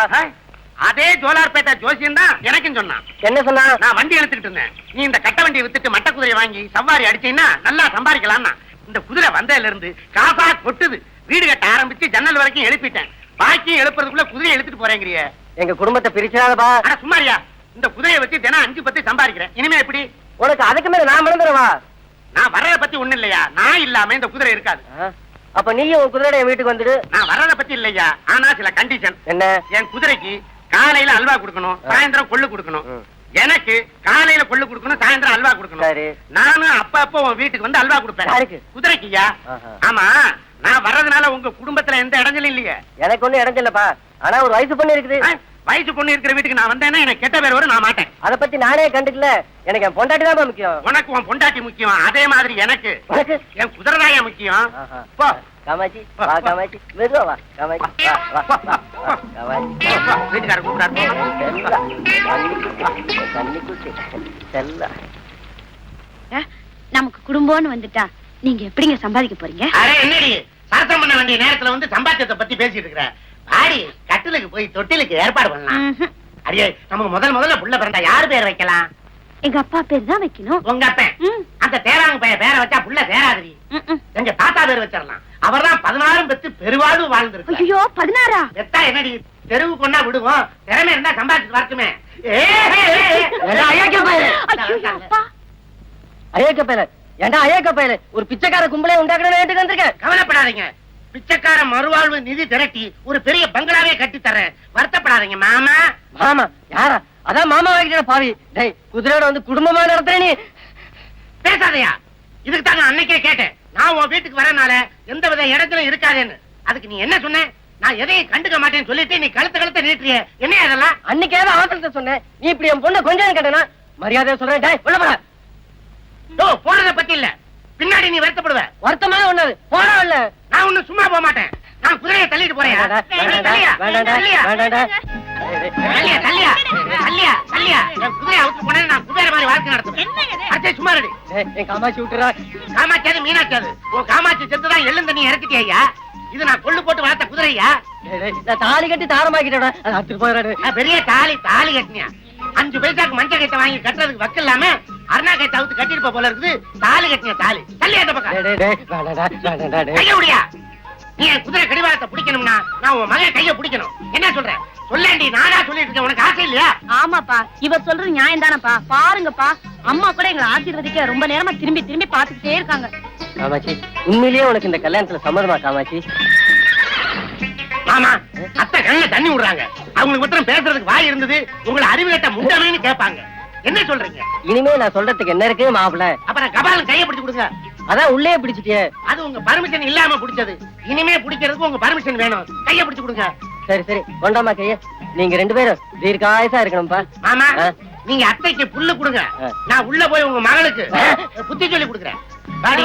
அதே ஜோலார்பேட்டை ஜோசியம் தான் எனக்கும் சொன்னான். என்ன சொன்னா? நான் வண்டி எடுத்துக்கிட்டு இருந்தேன். நீ இந்த கட்ட வண்டியை வித்துட்டு மட்ட குதிரையை வாங்கி சவாரி அடிச்சீங்கன்னா நல்லா சம்பாதிக்கலாம்னா. இந்த குதிரை வந்ததுல இருந்து காசா கொட்டுது. வீடு கட்ட ஆரம்பிச்சு ஜன்னல் வரைக்கும் எழுப்பிட்டேன். பாக்கியும் எழுப்புறதுக்குள்ள குதிரையை எடுத்துட்டு போறேங்கிறிய. எங்க குடும்பத்தை பிரிச்சாதப்பா. ஆனா சும்மாரியா? இந்த குதிரையை வச்சு தினம் 5-10 சம்பாதிக்கிறேன். இனிமே எப்படி? உனக்கு அதுக்கு மேல நான் மறந்துடுவா. நான் வர்றத பத்தி ஒண்ணு இல்லையா? நான் இல்லாம இந்த குதிரை இருக்காது. அப்ப நீயும் உன் குதிரையோட என் வீட்டுக்கு வந்துடு. நான் வர்றத பத்தி இல்லையா, ஆனா சில கண்டிஷன். என்ன? என் குதிரைக்கு காலையில அல்வா கொடுக்கணும், சாயந்தரம் கொள்ளு கொடுக்கணும். எனக்கு காலையில கொள்ளு கொடுக்கணும், சாயந்தரம் அல்வா கொடுக்கணும். நானும் அப்ப உன் வீட்டுக்கு வந்து அல்வா கொடுப்பேன். குதிரைக்குயா? ஆமா, நான் வர்றதுனால உங்க குடும்பத்துல எந்த இடைஞ்சலும் இல்லையே. எனக்கு ஒண்ணு இடைஞ்சலப்பா. ஆனா ஒரு வயசு பொண்ணு இருக்குது. வயசு பொண்ணு இருக்கிற வீட்டுக்கு நான் வந்தேன்னா எனக்கு கெட்ட பேர் வரும். நான் மாட்டேன். அத பத்தி நானே கண்டுக்கல. எனக்கு என் பொண்டாட்டி தான் முக்கியம். உனக்கு உன் பொண்டாட்டி முக்கியம், அதே மாதிரி எனக்கு என் குதிரைதாயா முக்கியம். போ காமாட்சி, வா காமாட்சி, மெதுவா வா காமாட்சி, வா வா வா காமாட்சி. வீட்டுக்காரர் கூப்பிடாரு. நமக்கு குடும்பம்னு வந்துட்டா நீங்க எப்படிங்க சம்பாதிக்க போறீங்க? அரே என்னடி சரசம் பண்ண வேண்டிய நேரத்துல வந்து சம்பாத்தியத்தை பத்தி பேசிட்டு இருக்கிற? ஆடி கட்டிலுக்கு போய் தொட்டிலுக்கு ஏற்பாடு பண்ணலாம். அடியே, நமக்கு முதல்ல புள்ள பிறந்தா யாரு பேர் வைக்கலாம்? எங்க அப்பா பேர் தான் வைக்கணும். உங்க அப்பன் அந்த தேராங்க பைய பேரை வச்சா புள்ள சேராதிரி. எங்க தாத்தா பேர் வச்சிடலாம். அவர்தான் 16 பெத்து பெருவாழ்வு வாழ்ந்திருக்கு. ஐயோ, 16? பெத்தா என்னடி, தெருவு கொண்டா விடுவோம். திறமை இருந்தா சம்பாதிச்சு வரட்டுமே. அயோக்க பேர ஏண்டா, அயோக்க பேர ஒரு பிச்சைக்கார கும்பலே உண்டாக்கணும் வந்திருக்கேன். கவலைப்படாதீங்க, பிச்சைக்கார மறுவாழ்வு நிதி திரட்டி ஒரு பெரிய பங்களாவே கட்டி தரேன். வருத்தப்படாதீங்க மாமா. மாமா யாரா? அதான் மாமா வாங்கிட்ட பாவி. டேய், குதிரையோட வந்து குடும்பமா நடத்துற நீ. பேசாதையா? இதுக்கு தாங்க அன்னைக்கே கேட்டேன். நான் உன் வீட்டுக்கு வரனால எந்த வித இடத்துல இருக்காதேன்னு. அதுக்கு நீ என்ன சொன்ன? நான் எதையும் கண்டுக்க மாட்டேன்னு சொல்லிட்டு நீ கழுத்த நீட்டிய. என்ன அதெல்லாம்? அன்னைக்கு ஏதோ அவசரத்தை சொன்னேன். நீ இப்படி என் பொண்ணை கொஞ்சம் கேட்டனா மரியாதையா சொல்றேன். டேய், உள்ள போடா. போனதை பத்தி இல்ல, பின்னாடி நீ வருத்தப்படுவ. வருத்தமான ஒண்ணு போடா. இல்ல, நான் ஒண்ணு சும்மா போக மாட்டேன். நான் குதிரையை தள்ளிட்டு போறேன். காமாட்சி விட்டுறா. காமாட்சியாது மீனாட்சியாது? உன் காமாட்சி செத்துதான் எள்ளும் தண்ணி இறக்கிட்டியா? இது நான் கொள்ளு போட்டு வளர்த்த குதிரையா? தாலி கட்டி தாரமாக்கிட்டேன். பெரிய தாலி கட்டினியா? 5 பைசாக்கு மஞ்சள் கட்டை வாங்கி கட்டுறதுக்கு வக்கு இல்லாம அருணாக்கை தவிர்த்து கட்டிருப்ப போல இருக்குது. தாலி கட்டின தாலி தள்ளி அந்த பக்கம் டேய், டேய், வேணாடா, வேணாடா, டேய். கைய முடியா. நீ என் குதிரை கடிவாளத்தை பிடிக்கணும்னா நான் உன் மகன் கைய பிடிக்கணும். என்ன சொல்ற சொல்லேண்டி? நானா சொல்லிட்டு இருக்கேன், உனக்கு ஆசை இல்லையா? ஆமாப்பா, இவர் சொல்றது நியாயம் தானப்பா. பாருங்கப்பா, அம்மா கூட எங்களை ஆசீர்வதிக்க ரொம்ப நேரமா திரும்பி திரும்பி பாத்துக்கிட்டே இருக்காங்க. காமாட்சி, உண்மையிலேயே உனக்கு இந்த கல்யாணத்துல சம்மதமா காமாட்சி? ஆமா, அத்தை கண்ணுல தண்ணி விடுறாங்க. அவங்களுக்கு மாத்திரம் பேசுறதுக்கு வாய் இருந்தது, உங்களை அறிவு கட்ட முண்டமேன்னு கேட்பாங்க. என்ன சொல்றீங்க? இனிமே நான் சொல்றதுக்கு என்ன இருக்கு மாப்பிள? அப்புறம் கபாலம் கைய பிடிச்சு கொடுங்க. அதான் உள்ளே பிடிச்சிட்டியே. அது உங்க பர்மிஷன் இல்லாம பிடிச்சது. இனிமே பிடிக்கிறதுக்கு உங்க பர்மிஷன் வேணும். கைய பிடிச்சு கொடுங்க. சரி சரி, கொண்டாமா கைய. நீங்க 2 பேரும் தீர்க்காயசா இருக்கணும்பா. ஆமா, ஆ. நீங்க அத்தைக்கு புல்லு கொடுங்க. ஆ. நான் உள்ள போய் உங்க மகளுக்கு புத்தி சொல்லி கொடுக்குறேன். வாடி.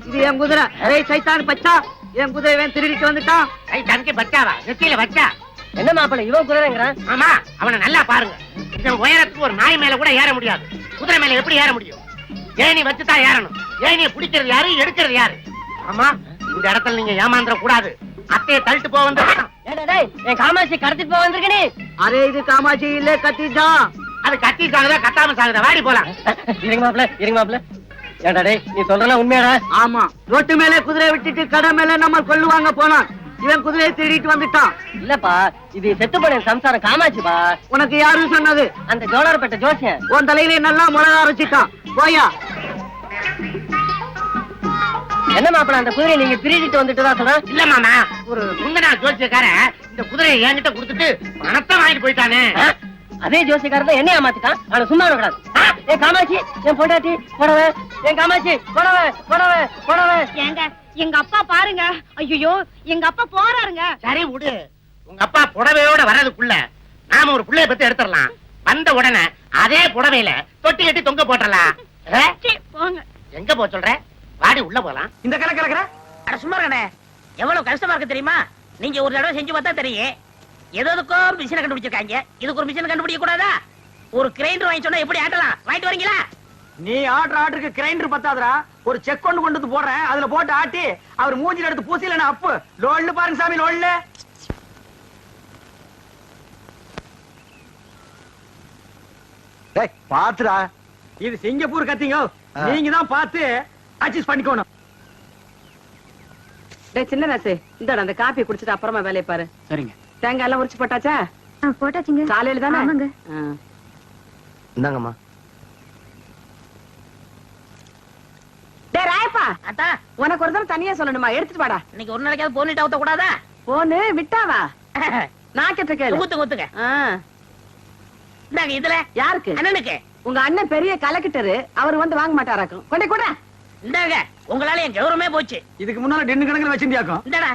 இது என் குதிரை. சைத்தான் பச்சா, என் குதிரை திருடிட்டு வந்துட்டான். கை தனக்கு பச்சாவா? நெத்தியில வச்சா? என்ன மாப்பிள இவன் குதிரைங்கிறான்? ஆமா, அவனை நல்லா பாருங்க. இந்த உயரத்துக்கு ஒரு நாய் மேல கூட ஏற முடியாது. குதிரை மேல எப்படி ஏற முடியும்? ஏணி வச்சுதான் ஏறணும். ஏணியை பிடிக்கிறது யாரு, எடுக்கிறது யாரு? ஆமா, இந்த இடத்துல நீங்க ஏமாந்துட கூடாது. அத்தையை தள்ளிட்டு போக வந்து ஏடா டேய், என் காமாட்சி கடத்திட்டு போக வந்திருக்க நீ. அரே இது காமாட்சி இல்ல, கத்திட்டான். அது கத்தி சாகுதா கத்தாம சாகுதா? வாடி போலாம். இருங்க மாப்பிள, இருங்க மாப்பிள. ஏடா டேய், நீ சொல்றலாம் உண்மையாடா? ஆமா, ரோட்டு மேல குதிரை விட்டுட்டு கடை மேல நம்ம கொள்ளுவாங்க போனான். இவன் குதிரையை திருடிட்டு வந்துட்டான். இல்லப்பா, இது செத்து போன சம்சாரம் காமாட்சிப்பா. உனக்கு யாரும் சொன்னது? அந்த ஜோலார்பேட்டை ஜோசியன். உன் தலையில நல்லா மிளகா அரைச்சிட்டான். போயா. என்ன மாப்பிள, அந்த குதிரையை நீங்க திருடிட்டு வந்துட்டு தான் சொல்ற? இல்ல மாமா, ஒரு முந்தனா ஜோசியக்காரன் இந்த குதிரையை என்கிட்ட கொடுத்துட்டு பணத்தை வாங்கிட்டு போயிட்டானே. அதே ஜோசியக்காரர் தான் என்னைய மாத்திட்டான். அவனை சும்மா விடக்கூடாது. என் காமாட்சி, என் பொண்டாட்டி புடவை, என் காமாட்சி புடவை புடவை புடவை. ஏங்க, எங்க அப்பா பாருங்க. ஐயோ, எங்க அப்பா போறாருங்க. சரி விடு. உங்க அப்பா புடவையோட வர்றதுக்குள்ள நாம ஒரு புள்ளைய பத்தி எடுத்துடலாம். வந்த உடனே அதே புடவையில தொட்டி கட்டி தொங்க போட்டுறலாம். சீ, போங்க. எங்க போ சொல்ற? வாடி உள்ள போலாம். இந்த கணக்கு அட சும்மா இருக்கனே. எவ்வளவு கஷ்டமா இருக்கு தெரியுமா? நீங்க ஒரு தடவை செஞ்சு பார்த்தா தெரியும். எதுக்கோ மிஷினை கண்டுபிடிச்சிருக்காங்க. இதுக்கு ஒரு மிஷின் கண்டுபிடிக்க கூடாதா? ஒரு கிரைண்டர் வாங்கி சொன்னா எப்படி ஆட்டலாம்? வாங்கிட்டு வரீங்களா? நீ ஆட்டுக்கு கிரைண்டர் பத்தாதரா. ஒரு செக் கொண்டு வந்து போடுறேன், அதுல போட்டு ஆட்டி அவர் மூஞ்சில எடுத்து பூசில அப்பு லோல்ல பாருங்க சாமி, லோல்ல. பாத்துடா, இது சிங்கப்பூர் கத்திங்க. நீங்க தான் பார்த்து அட்ஜஸ்ட் பண்ணிக்கணும். சின்ன ராசு, இந்த அந்த காப்பி குடிச்சிட்டு அப்புறமா வேலையை பாரு. சரிங்க. தேங்காய் எல்லாம் உரிச்சு போட்டாச்சா? போட்டாச்சுங்க. காலையில தானே? ஆமாங்க. இந்தாங்கம்மா. டேய் ராயப்பா, அத்தா, உனக்கு ஒரு தடவை தனியா சொல்லணுமா? எடுத்துட்டு வாடா. இன்னைக்கு ஒரு நாளைக்காவது போனிட்டு ஊத்த கூடாதா? போனு விட்டாவா? நான் கேட்ட கேளு. ஊத்துங்க ஊத்துங்க. ஆ. இந்தாங்க, இதுல யாருக்கு? அண்ணனுக்கு. உங்க அண்ணன் பெரிய கலெக்டரு, அவர் வந்து வாங்க மாட்டாராக்கும். கொண்டே கூட. இந்தாங்க, உங்களால என் கௌரவமே போச்சு. இதுக்கு முன்னால டென்னு கணக்குல வச்சிருந்தியாக்கும். இந்தாடா.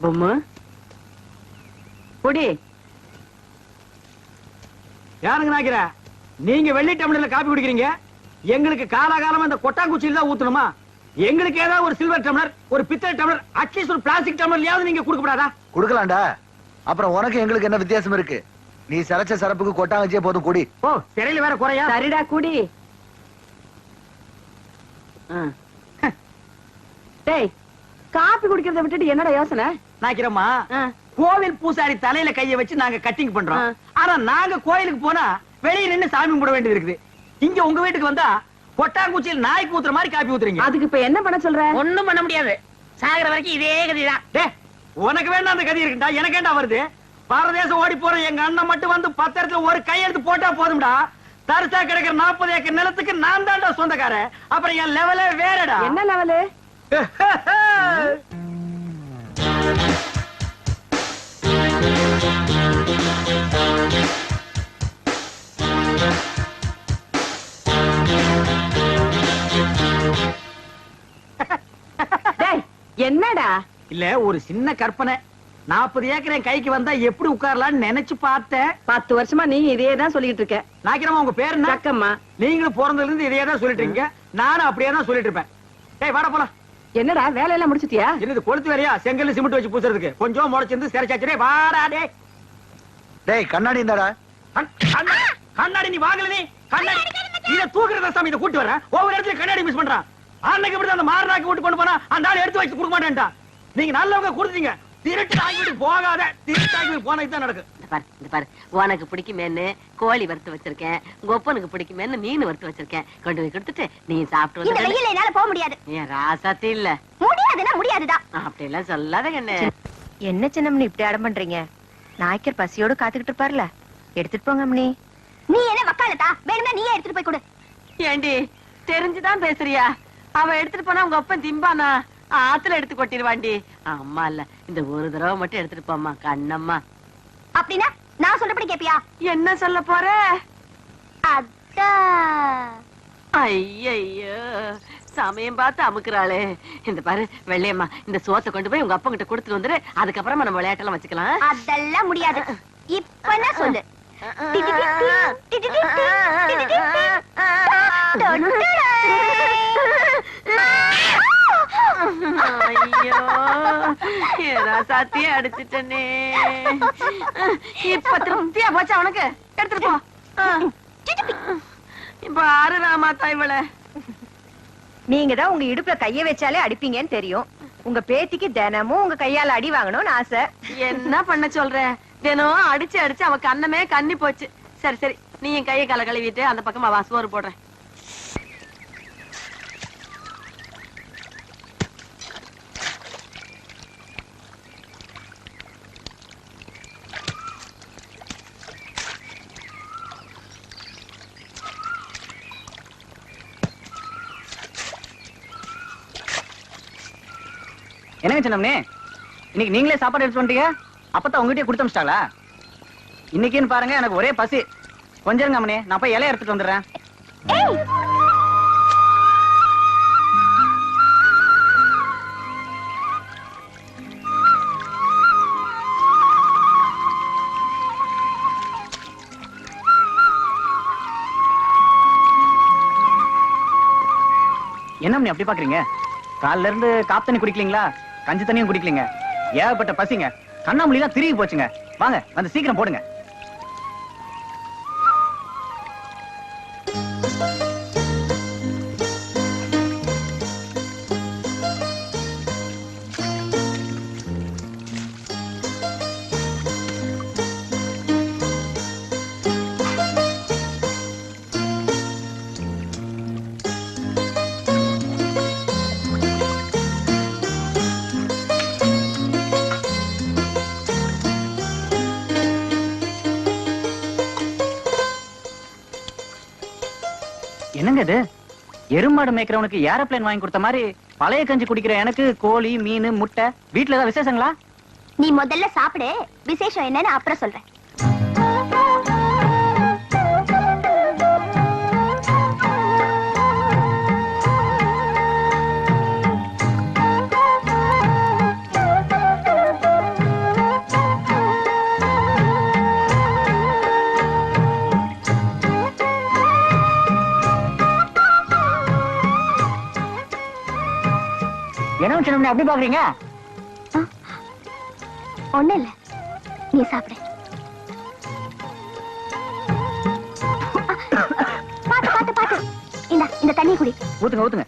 பொம்மு குடி. யாருங்க நாக்கிற? நீங்க வெள்ளி டம்ளர்ல காப்பி குடிக்கிறீங்க, எங்களுக்கு காலாகாலமா இந்த கொட்டாங்குச்சியில தான் ஊத்தணுமா? எங்களுக்கு ஏதாவது ஒரு சில்வர் டம்ளர், ஒரு பித்தளை டம்ளர், அட்லீஸ்ட் ஒரு பிளாஸ்டிக் டம்ளர்லயாவது நீங்க கொடுக்கப்படாதா? குடுக்கலாம்டா. அப்புறம் உனக்கு எங்களுக்கு என்ன வித்தியாசம் இருக்கு? நீ சரச்ச சரப்புக்கு கொட்டாங்கச்சியே போதும், குடி. ஓ, சிறையில வேற குறையா? சரிடா குடி. டேய், காப்பி குடிக்கிறத விட்டுட்டு என்னடா யோசனை? நாக்கிறம்மா, கோவில் பூசாரி தலையில கைய வச்சு நாங்க கட்டிங் பண்றோம். ஆனா நாங்க கோயிலுக்கு போனா வெளியே நின்னு சாமி கும்பிட வேண்டியது இருக்குது. இங்க உங்க வீட்டுக்கு வந்தா கொட்டாங்குச்சியில் நாய்க்கு ஊத்துற மாதிரி காப்பி ஊத்துறீங்க. அதுக்கு இப்ப என்ன பண்ண சொல்ற? ஒண்ணும் பண்ண முடியாது. சாகிற வரைக்கும் இதே கதிதான். டேய், உனக்கு வேண்டாம் அந்த கதி இருக்குடா, எனக்கு ஏண்டா வருது? பாரதேசம் ஓடி போற எங்க அண்ணன் மட்டும் வந்து 10 இடத்துல ஒரு கையெழுத்து போட்டா போதும்டா. தரிசா கிடக்கிற 40 ஏக்கர் நிலத்துக்கு நான் தான்டா சொந்தக்காரன். அப்புறம் என் லெவலே வேறடா. என்ன லெவலு? என்னடா? இல்ல, ஒரு சின்ன கற்பனை. 40 ஏக்கர் என் கைக்கு வந்தா எப்படி உட்காரலாம்னு நினைச்சு பார்த்தேன். 10 வருஷமா நீங்க இதே தான் சொல்லிட்டு இருக்க. நாக்கிறமா, உங்க பேரு என்ன? சக்கம்மா. நீங்களும் பிறந்ததுல இருந்து இதே தான் சொல்லிட்டு இருக்கீங்க. நானும் அப்படியே தான் சொல்லிட்டு இருப்பேன். டேய், வாடா போலாம். என்னடா வேலையெல்லாம் முடிச்சிட்டியா? என்னது கொளுத்து வேலையா? செங்கல்ல சிமெண்ட் வச்சு பூசுறதுக்கு கொஞ்சம் முளைச்சிருந்து சிறைச்சாச்சு. வாடா டேய். டேய், கண்ணாடி இந்தாடா. கண்ணாடி நீ வாங்கல? நீ கண்ணாடி இத தூக்குறத சாமி, இத கூட்டி வரேன். ஒவ்வொரு இடத்துல கண்ணாடி மிஸ் பண்றான். அன்னைக்கு இப்படி அந்த மாரனாக்கு விட்டு கொண்டு போனா அந்த ஆள் எடுத்து வச்சு கொடுக்க மாட்டேன்டா. நீங்க நல்லவங்க கொடுத்தீங்க, திருட்டு ஆகிட்டு போகாத, திருட்டு ஆகிட்டு போனது தான் நடக்கும். இந்த பாரு உனக்கு பிடிக்குமேன்னு கோழி வறுத்து வச்சிருக்கேன், உங்க ஒப்பனுக்கு பிடிக்குமேன்னு மீன் வறுத்து வச்சிருக்கேன். கொண்டு போய் கொடுத்துட்டு நீ சாப்பிட்டு இந்த வந்து. வெயில்ல என்னால போக முடியாது. ஏன் ராசாத்தி இல்ல? முடியாதுன்னா முடியாதுதான். அப்படி எல்லாம் சொல்லாத கண்ணு. என்ன சின்னம்னி இப்படி அடம் பண்றீங்க? நாய்க்கர் பசியோட காத்துக்கிட்டு இருப்பார்ல, எடுத்துட்டு போங்க அம்மனி. நீ என்ன வக்காலத்தா? வேணும்னா நீயே எடுத்துட்டு போய் கொடு. ஏண்டி தெரிஞ்சுதான் பேசுறியா? அவன் எடுத்துட்டு போனா உங்க அப்பன் திம்பானா? ஆத்துல எடுத்து கொட்டிடுவாண்டி. அம்மா இல்ல, இந்த ஒரு தடவை மட்டும் எடுத்துட்டு போம்மா கண்ணம்மா. அப்படின்னா நான் சொல்றபடி கேப்பியா? என்ன சொல்ல போற? அதான். ஐயோ சமயம் பார்த்து அமுக்குறாளே. இந்த பாரு வெள்ளையம்மா, இந்த சோத்தை கொண்டு போய் உங்க அப்பா கிட்ட கொடுத்துட்டு வந்துரு. அதுக்கப்புறமா நம்ம விளையாட்டெல்லாம் வச்சுக்கலாம். அதெல்லாம் முடியாது. இப்ப என்ன சொல்லு? ஐயோ சாத்தியே அடிச்சுட்டனே. இப்ப திருப்தியா போச்சா உனக்கு? எடுத்துட்டு போ. இப்ப ஆறு ராமா தாய்வள. நீங்க தான் உங்க இடுப்புல கைய வச்சாலே அடிப்பீங்கன்னு தெரியும். உங்க பேத்திக்கு தினமும் உங்க கையால அடி வாங்கணும்னு ஆசை. என்ன பண்ண சொல்ற? தினம் அடிச்சு அடிச்சு அவ கண்ணமே கண்ணி போச்சு. சரி சரி, நீ என் கையை கால கழுவிட்டு அந்த பக்கமா வா, சோறு போடுறேன். என்னங்க சின்னம்னே, இன்னைக்கு நீங்களே சாப்பாடு எடுத்து வந்துட்டீங்க? அப்பதான் உங்ககிட்டயே கொடுத்து அமிச்சிட்டாங்களா? இன்னைக்குன்னு பாருங்க, எனக்கு ஒரே பசி. கொஞ்சம் இருங்க அம்மனே, நான் போய் இலைய எடுத்துட்டு வந்துடுறேன். என்ன அம்மனி அப்படி பாக்குறீங்க? காலைல இருந்து காப்பு தண்ணி குடிக்கலீங்களா? கஞ்சி தண்ணியும் குடிக்கலீங்க. ஏகப்பட்ட பசிங்க. கண்ணாமூலிலாம் திரும்பி போச்சுங்க. வாங்க வந்து சீக்கிரம் போடுங்க. என்னங்க இது? எருமாடு மேய்க்கிறவனுக்கு ஏரோப்ளேன் வாங்கி கொடுத்த மாதிரி பழைய கஞ்சி குடிக்கிற எனக்கு கோழி, மீன், முட்டை. வீட்டுல ஏதாவது விசேஷங்களா? நீ முதல்ல சாப்பிடு, விசேஷம் என்னன்னு அப்புறம் சொல்றேன். என்ன சின்ன அப்படி பாக்குறீங்க? ஒண்ணு இல்ல, நீ சாப்பிடு. பாத்து பாத்து பாத்து. இந்த தண்ணி குடி. ஊத்துங்க ஊத்துங்க.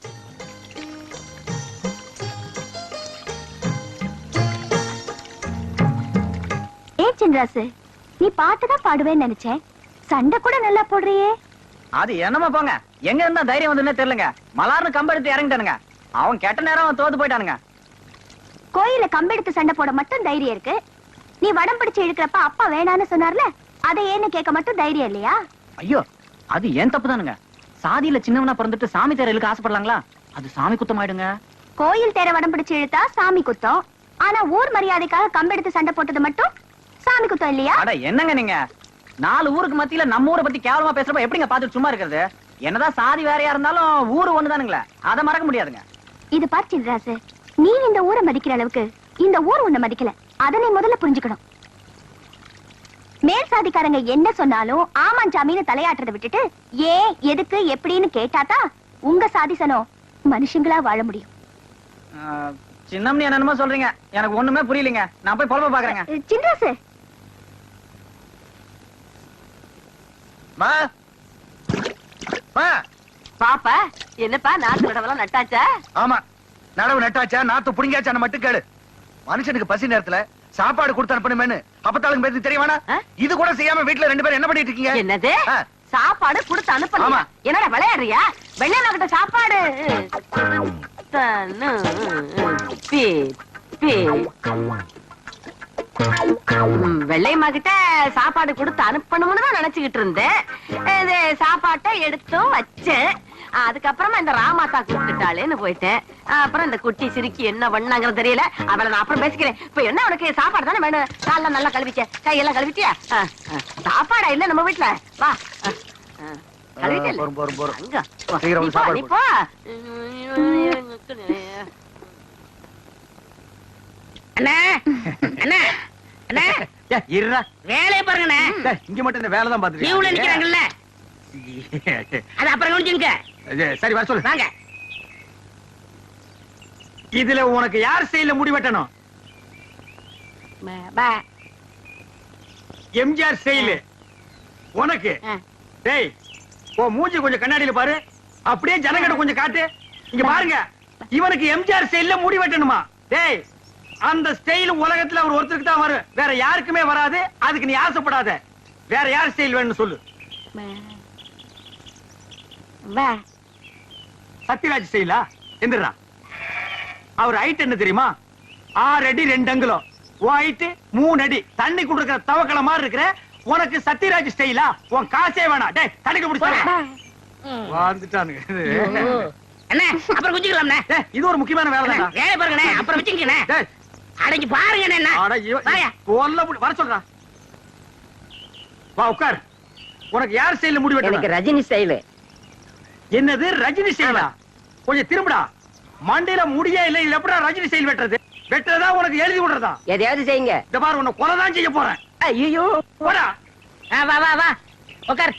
ஏன் சின்ராசு, நீ பாட்டுதான் பாடுவேன்னு நினைச்சேன். சண்டை கூட நல்லா போடுறியே. அது என்னமா போங்க, எங்க இருந்தா தைரியம் வந்துன்னே தெரியலங்க. மலார்னு கம்பெடுத்து இறங்கிட்டானுங்க. அவன் கெட்ட நேரம் அவன் தோத்து போயிட்டானுங்க. கோயில கம்பெடுத்து சண்டை போட மட்டும் தைரியம் இருக்கு. நீ வடம் பிடிச்சு இழுக்கிறப்ப அப்பா வேணான்னு சொன்னார்ல, அதை ஏன்னு கேட்க மட்டும் தைரியம் இல்லையா? ஐயோ, அது ஏன் தப்பு தானுங்க. சாதியில சின்னவனா பிறந்துட்டு சாமி தேர இழுக்க ஆசைப்படலாங்களா? அது சாமி குத்தம் ஆயிடுங்க. கோயில் தேர வடம் பிடிச்சு இழுத்தா சாமி குத்தம். ஆனா ஊர் மரியாதைக்காக கம்பெடுத்து சண்டை போட்டது மட்டும் சாமி குத்தம் இல்லையா? அட என்னங்க நீங்க, 4 ஊருக்கு மத்தியில நம்ம ஊரை பத்தி கேவலமா பேசுறப்ப எப்படிங்க பாத்துட்டு சும்மா இருக்கிறது? என்னதான் சாதி வேறையா இருந்தாலும் ஊரு ஒண்ணுதானுங்களே, அதை மறக்க முடியாதுங்க. இது பார் சின்ராசு, நீ இந்த ஊரை மதிக்கிற அளவுக்கு இந்த ஊர் உன்னை மதிக்கல. அதை நீ முதல்ல புரிஞ்சுக்கணும். மேல் சாதிக்காரங்க என்ன சொன்னாலும் ஆமாஞ்சாமின்னு தலையாட்டுறதை விட்டுட்டு ஏன், எதுக்கு, எப்படின்னு கேட்டாதான் உங்க சாதிசனம் மனுஷங்களா வாழ முடியும். சின்னம்னி என்னமோ சொல்றீங்க, எனக்கு ஒண்ணுமே புரியலங்க. நான் போய் பொழப்ப பாக்குறேங்க. சின்ராசு, பாப்பா என்னப்பா, நாட்டு நடவெல்லாம் நட்டாச்சா? ஆமா, நடவு நட்டாச்சா, நாத்து புடிங்காச்சான்னு மட்டும் கேளு. மனுஷனுக்கு பசி நேரத்துல சாப்பாடு கொடுத்து அனுப்பணுமேனு அப்பத்தாளுக்கு பேருக்கு தெரியவானா? இது கூட செய்யாம வீட்டுல 2 பேரும் என்ன பண்ணிட்டு இருக்கீங்க? என்னது சாப்பாடு கொடுத்து அனுப்பணுமா? என்னடா விளையாடுறியா? வெள்ளையம்மா கிட்ட சாப்பாடு வெள்ளையம்மா கிட்ட சாப்பாடு கொடுத்து அனுப்பணும்னு தான் நினைச்சுக்கிட்டு இருந்தேன். இது சாப்பாட்டை எடுத்தும் வச்சேன். அதுக்கப்புறமா இந்த ராமாத்தா கூப்பிட்டுட்டாளேன்னு போயிட்டேன். அப்புறம் இந்த குட்டி சிரிக்கி என்ன பண்ணாங்கன்னு தெரியல. அவளை நான் அப்புறம் பேசிக்கிறேன். இப்ப என்ன உனக்கு சாப்பாடு தானே வேணும்? காலெல்லாம் நல்லா கழுவிக்க, கையெல்லாம் கழுவிட்டியா? சாப்பாடா இல்ல நம்ம வீட்டுல? வா வேலையை பாருங்க. இங்க மட்டும் இந்த வேலை தான் பாத்துருக்கீங்க. நீவுல நிக்கிறாங்கல்ல, அது அப்புறம் கவனிச்சுங்க. சரி வர சொல்லு. வாங்க. இதுல உனக்கு யார் ஸ்டைல்ல முடி வெட்டணும்? எம்ஜிஆர் ஸ்டைல் உனக்கு. டேய் ஓ மூஞ்சி கொஞ்சம் கண்ணாடியில பாரு, அப்படியே ஜனங்கட கொஞ்சம் காட்டு. இங்க பாருங்க, இவனுக்கு எம்ஜிஆர் ஸ்டைல்ல முடி வெட்டணுமா? டேய் அந்த ஸ்டைல் உலகத்துல அவர் ஒருத்தருக்கு தான் வரும், வேற யாருக்குமே வராது. அதுக்கு நீ ஆசைப்படாத. வேற யார் ஸ்டைல் வேணும்னு சொல்லு. சத்யராஜ் ஸ்டைலா? எந்திரா. அவர் ஹைட் என்ன தெரியுமா? 6 அடி 2 அங்குலம். ஹைட் 3 அடி. தண்ணி குடுக்கிற தவக்கல மாதிரி இருக்கிற உனக்கு சத்யராஜ் ஸ்டைலா? உன் காசே வேணாம். டேய் தடுக்க பிடிச்சாங்க வந்துட்டானுங்க. அண்ணே அப்புறம் குஞ்சிக்கலாம். இது ஒரு முக்கியமான வேலை தான். வேலை பாருங்க, அப்புறம் வச்சுங்க. அடங்கி பாருங்க. என்ன வர சொல்றா. வா உட்கார். உனக்கு யார் ஸ்டைல்ல முடி வெட்டணும்? எனக்கு ரஜினி ஸ்டைல். என்னது ரஜினி ஸ்டைலா? கொஞ்சம் திரும்படா. மண்டையில முடியே இல்ல, இல்ல எப்படா ரஜினி ஸ்டைல் வெட்டுறது? வெட்டுறதா உனக்கு எழுதி விடுறதா? எதையாவது செய்யுங்க. இந்த பாரு உன்னை கொலைதான் செய்ய போறேன். ஐயோ போடா. வா வா வா உட்கார்.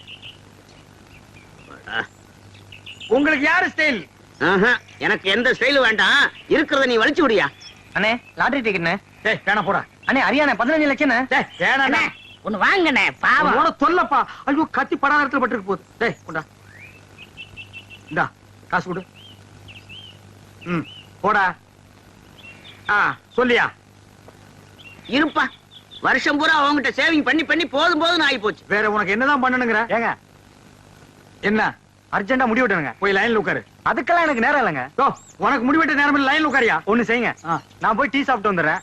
உங்களுக்கு யாரு ஸ்டைல்? எனக்கு எந்த ஸ்டைல் வேண்டாம், இருக்கிறத நீ வலிச்சு விடியா. அண்ணே லாட்டரி டிக்கெட்ண்ணே. டேய் வேணா போடா. அண்ணே அரியாண்ணே 15 லட்சம். டேய் வேணாண்ணே. ஒன்னு வாங்கண்ணே, பாவம். உன தொல்லப்பா. ஐயோ கத்தி படாத இடத்துல பட்டுருக்கு போகுது. டேய் கொண்டா. இந்தா காசு கொடு. போடா. சொல்லியா? இருப்பா, வருஷம் பூரா அவங்ககிட்ட சேவிங் பண்ணி பண்ணி போதும் போதும் ஆகி போச்சு. வேற உனக்கு என்னதான் பண்ணணுங்கிற? ஏங்க என்ன அர்ஜென்டா முடி வெட்டணுங்க. போய் லைன்ல உட்காரு. அதுக்கெல்லாம் எனக்கு நேரம் இல்லைங்க. உனக்கு முடி வெட்ட நேரம் இல்ல, லைன்ல உட்காரியா? ஒண்ணு செய்யுங்க, நான் போய் டீ சாப்பிட்டு வந்துடுறேன்.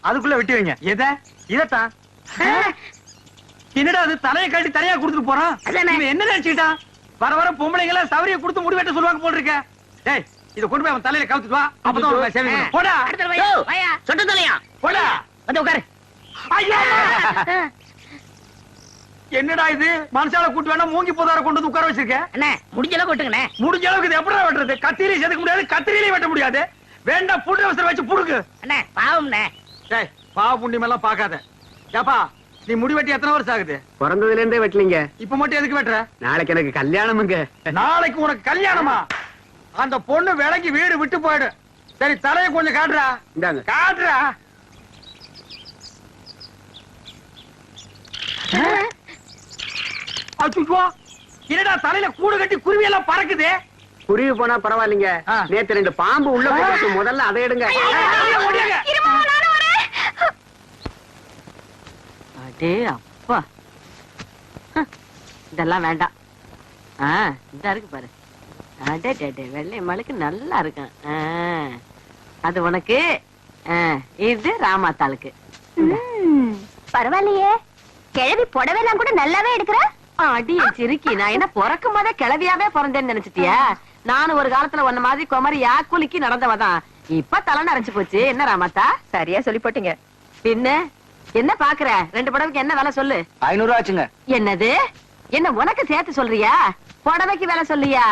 அதுக்குள்ள வெட்டி வைங்க. எதை? இதத்தான். என்னடா அது தலையை கட்டி தனியா கொடுத்துட்டு போறான்? என்ன நினைச்சுக்கிட்டான்? வர வர பொம்பளைங்க எல்லாம் சவரிய கொடுத்து முடி வெட்ட சொல்லுவாங்க போல் இருக்க. டேய் இத கொண்டு போய் அவன் தலையில கவுத்துட்டு வா. அப்பதான் உனக்கு சேவிங் பண்ணும். போடா. சொட்ட தலையா? போடா வந்து உட்காரு. ஐயோ என்னடா இது? மனுஷால கூட்டு வேணா மூங்கி போதார கொண்டு வந்து உட்கார வச்சிருக்க. அண்ணே முடிஞ்ச அளவுக்கு வெட்டுங்கண்ணே. முடிஞ்ச அளவுக்கு இது எப்படா வெட்டுறது? கத்திரியில செதுக்க முடியாது, கத்திரியிலே வெட்ட முடியாது. வேண்டாம் புண்டு அவசரம் வச்சு புடுக்கு. அண்ணே பாவம்ண்ணே. டேய் பாவ புண்ணியம் எல்லாம் பாக்காத. ஏப்பா நீ முடி வெட்டி எத்தனை வருஷம் ஆகுது? பிறந்ததுல இருந்தே வெட்டலீங்க. இப்ப மட்டும் எதுக்கு வெட்டுற? நாளைக்கு எனக்கு கல்யாணமுங்க. நாளைக்கு உனக்கு கல்யாணமா? அந்த பொண்ணு விலைக்கு வீடு விட்டு போயிடு. சரி தலையை கொஞ்சம் காட்டுறா. இந்தாங்க காட்டுறா. அச்சுவா என்னடா தலையில கூடு கட்டி குருவி எல்லாம் பறக்குது. குருவி போனா பரவாயில்லைங்க. நேத்து 2 பாம்பு உள்ள போட்டு முதல்ல அதை எடுங்க. அடே அப்பா, இதெல்லாம் வேண்டாம். இதா இருக்கு பாரு. அடே டே வெள்ளை மலைக்கு நல்லா இருக்கும். அது உனக்கு, இது ராமாத்தாளுக்கு. பரவாயில்லையே, கிழவி புடவைலாம் கூட நல்லாவே எடுக்கிற. அடிய சிரிக்கி, நான் என்ன பிறக்கும் போதே கிளவியாவே பிறந்தேன்னு நினைச்சிட்டியா? நானும் ஒரு காலத்துல உன்ன மாதிரி குமரியா குலுக்கி நடந்தவதான். இப்ப தலை நரைச்சு போச்சு. என்ன ராமாத்தா? சரியா சொல்லி போட்டீங்க. பின்ன என்ன பாக்குற? 2 புடவைக்கு என்ன விலை சொல்லு. 500 ஆச்சுங்க. என்னது? என்ன உனக்கு சேர்த்து சொல்றியா? புடவைக்கு விலை சொல்லியா?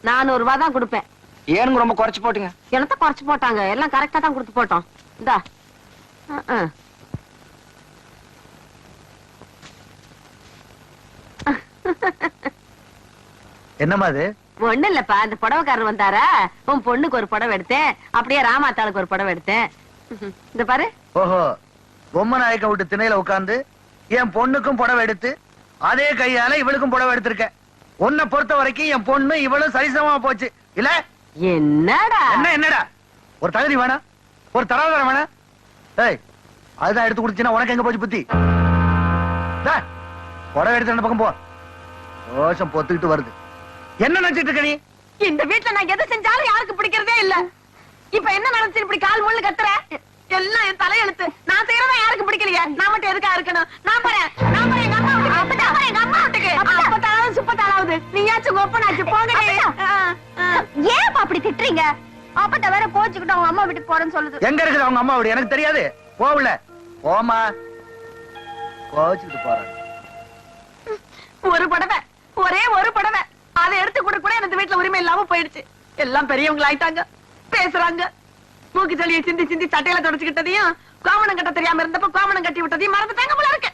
400 ரூபாய் தான் கொடுப்பேன். ஏனுங்க ரொம்ப குறைச்சு போட்டுங்க. என்னத்த குறைச்சு போட்டாங்க? எல்லாம் கரெக்டா தான் கொடுத்து போட்டோம். இந்தா. என்னமா அது? ஒண்ணு இல்லப்பா, அந்த புடவைக்காரர் வந்தாரா, உன் பொண்ணுக்கு ஒரு புடவை எடுத்தேன், அப்படியே ராமாத்தாளுக்கு ஒரு புடவை எடுத்தேன். இந்த பாரு. ஓஹோ, பொம்மை நாயக்க விட்டு திணையில உட்கார்ந்து என் பொண்ணுக்கும் புடவை எடுத்து அதே கையால இவளுக்கும் புடவை எடுத்திருக்க. உன்னை பொறுத்த வரைக்கும் என் பொண்ணு இவளும் சரிசமமா போச்சு இல்ல? என்னடா என்னடா? ஒரு தகுதி வேணா, ஒரு தராதரம் வேணா. ஏய் அதுதான் எடுத்து குடிச்சுன்னா உனக்கு எங்க போச்சு புத்தி? புடவை எடுத்து அந்த பக்கம் போ. ரோஷம் பொத்துக்கிட்டு வருது. என்ன நினைச்சிட்டு இருக்க நீ? இந்த வீட்டுல நான் எதை செஞ்சாலும் யாருக்கு பிடிக்கிறதே இல்ல. இப்ப என்ன நினைச்சு இப்படி கால் முள்ளு கத்துற? எல்லாம் என் தலையெழுத்து. நான் செய்யறதா யாருக்கு பிடிக்கலையே, நான் மட்டும் எதுக்கா இருக்கணும்? நான் போறேன் எங்க அம்மா வீட்டுக்கு. எங்க அம்மா வீட்டுக்கு அப்பத்தாளாவது சுப்பத்தாளாவது நீயாச்சும் ஒப்பனாச்சு போங்க. ஏன் அப்படி திட்டுறீங்க? அப்பட்ட வேற கோச்சுக்கிட்டு அவங்க அம்மா வீட்டுக்கு போறேன்னு சொல்லுது. எங்க இருக்குது அவங்க அம்மா வீடு? எனக்கு தெரியாது. போகல போமா கோச்சுக்கிட்டு போறேன். ஒரு புடவை, ஒரே ஒரு புடவை, அதை எடுத்து கூட எனக்கு வீட்டுல உரிமை இல்லாம போயிடுச்சு. எல்லாம் பெரியவங்க ஆயிட்டாங்க, பேசுறாங்க. மூக்கு சளியை சிந்தி சிந்தி சட்டையில தொடச்சுக்கிட்டதையும் கோமணம் கட்ட தெரியாம இருந்தப்ப கோமணம் கட்டி விட்டதையும் மறந்துட்டாங்க போல இருக்கு.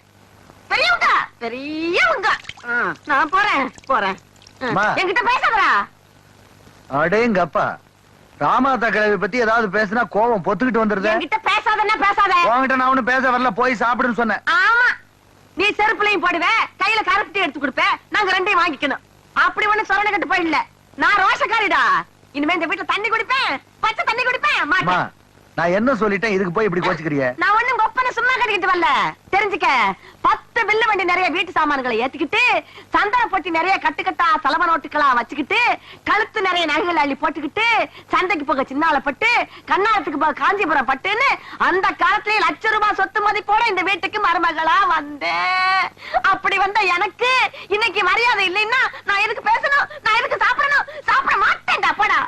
பெரியவங்க. நான் போறேன். என்கிட்ட பேசாதடா. அடேங்கப்பா, ராமாதா கிழவி பத்தி ஏதாவது பேசினா கோவம் பொத்துக்கிட்டு வந்துருது. என்கிட்ட பேசாதன்னா பேசாத. உன்கிட்ட நான் ஒண்ணும் பேச வரல, போய் சாப்பிடுன்னு சொன்னேன். ஆமா, நீ செருப்புலையும் போடுவ, கையில கருப்பட்டி எடுத்து கொடுப்ப, நாங்க ரெண்டையும் வாங்கிக்கணும். அப்படி ஒண்ணு சொரணை கட்டு போயிடல. நான் ரோஷக்காரிடா. இனிமே இந்த வீட்டுல தண்ணி குடிப்பேன், பச்சை தண்ணி குடிப்பேன் மாட்டேன். நான் என்ன சொல்லிட்டேன், இதுக்கு போய் இப்படி கோச்சுக்கிறிய? நான் ஒண்ணும் கொப்பனை சும்மா கட்டிக்கிட்டு வரல, தெரிஞ்சுக்க. 10 பில்லு வண்டி நிறைய வீட்டு சாமான்களை ஏத்துக்கிட்டு, சந்தன பொட்டி நிறைய கட்டுக்கட்டா செலவ நோட்டுகளா வச்சுக்கிட்டு, கழுத்து நிறைய நகைகள் அள்ளி போட்டுக்கிட்டு, சந்தைக்கு போக சின்னாலப்பட்டு, கண்ணாலத்துக்கு போக காஞ்சிபுரம் பட்டுன்னு அந்த காலத்திலேயே ₹1,00,000 சொத்து மதிப்போட இந்த வீட்டுக்கு மருமகளா வந்தேன். அப்படி வந்த எனக்கு இன்னைக்கு மரியாதை இல்லைன்னா நான் எதுக்கு பேசணும்? நான் எதுக்கு சாப்பிடணும்? சாப்பிட மாட்டேன்டா போடா.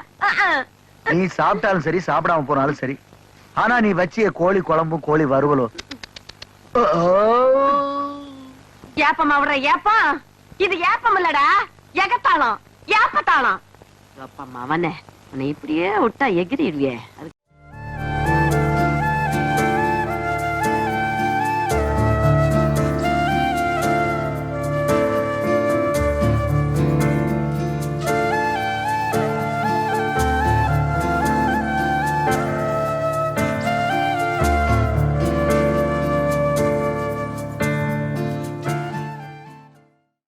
நீ சாப்பிட்டாலும் சரி, சாப்பிடாம போனாலும் சரி, ஆனா நீ வச்சிய கோழி குழம்பும் கோழி வறுவலும் ஏப்பம் அவர ஏப்பம். இது ஏப்பம் இல்லடா, எகத்தாளம், ஏப்பத்தாளம். அப்பா அவனே உன்னை இப்படியே விட்டா எகிரிடுவியே. அதுக்கு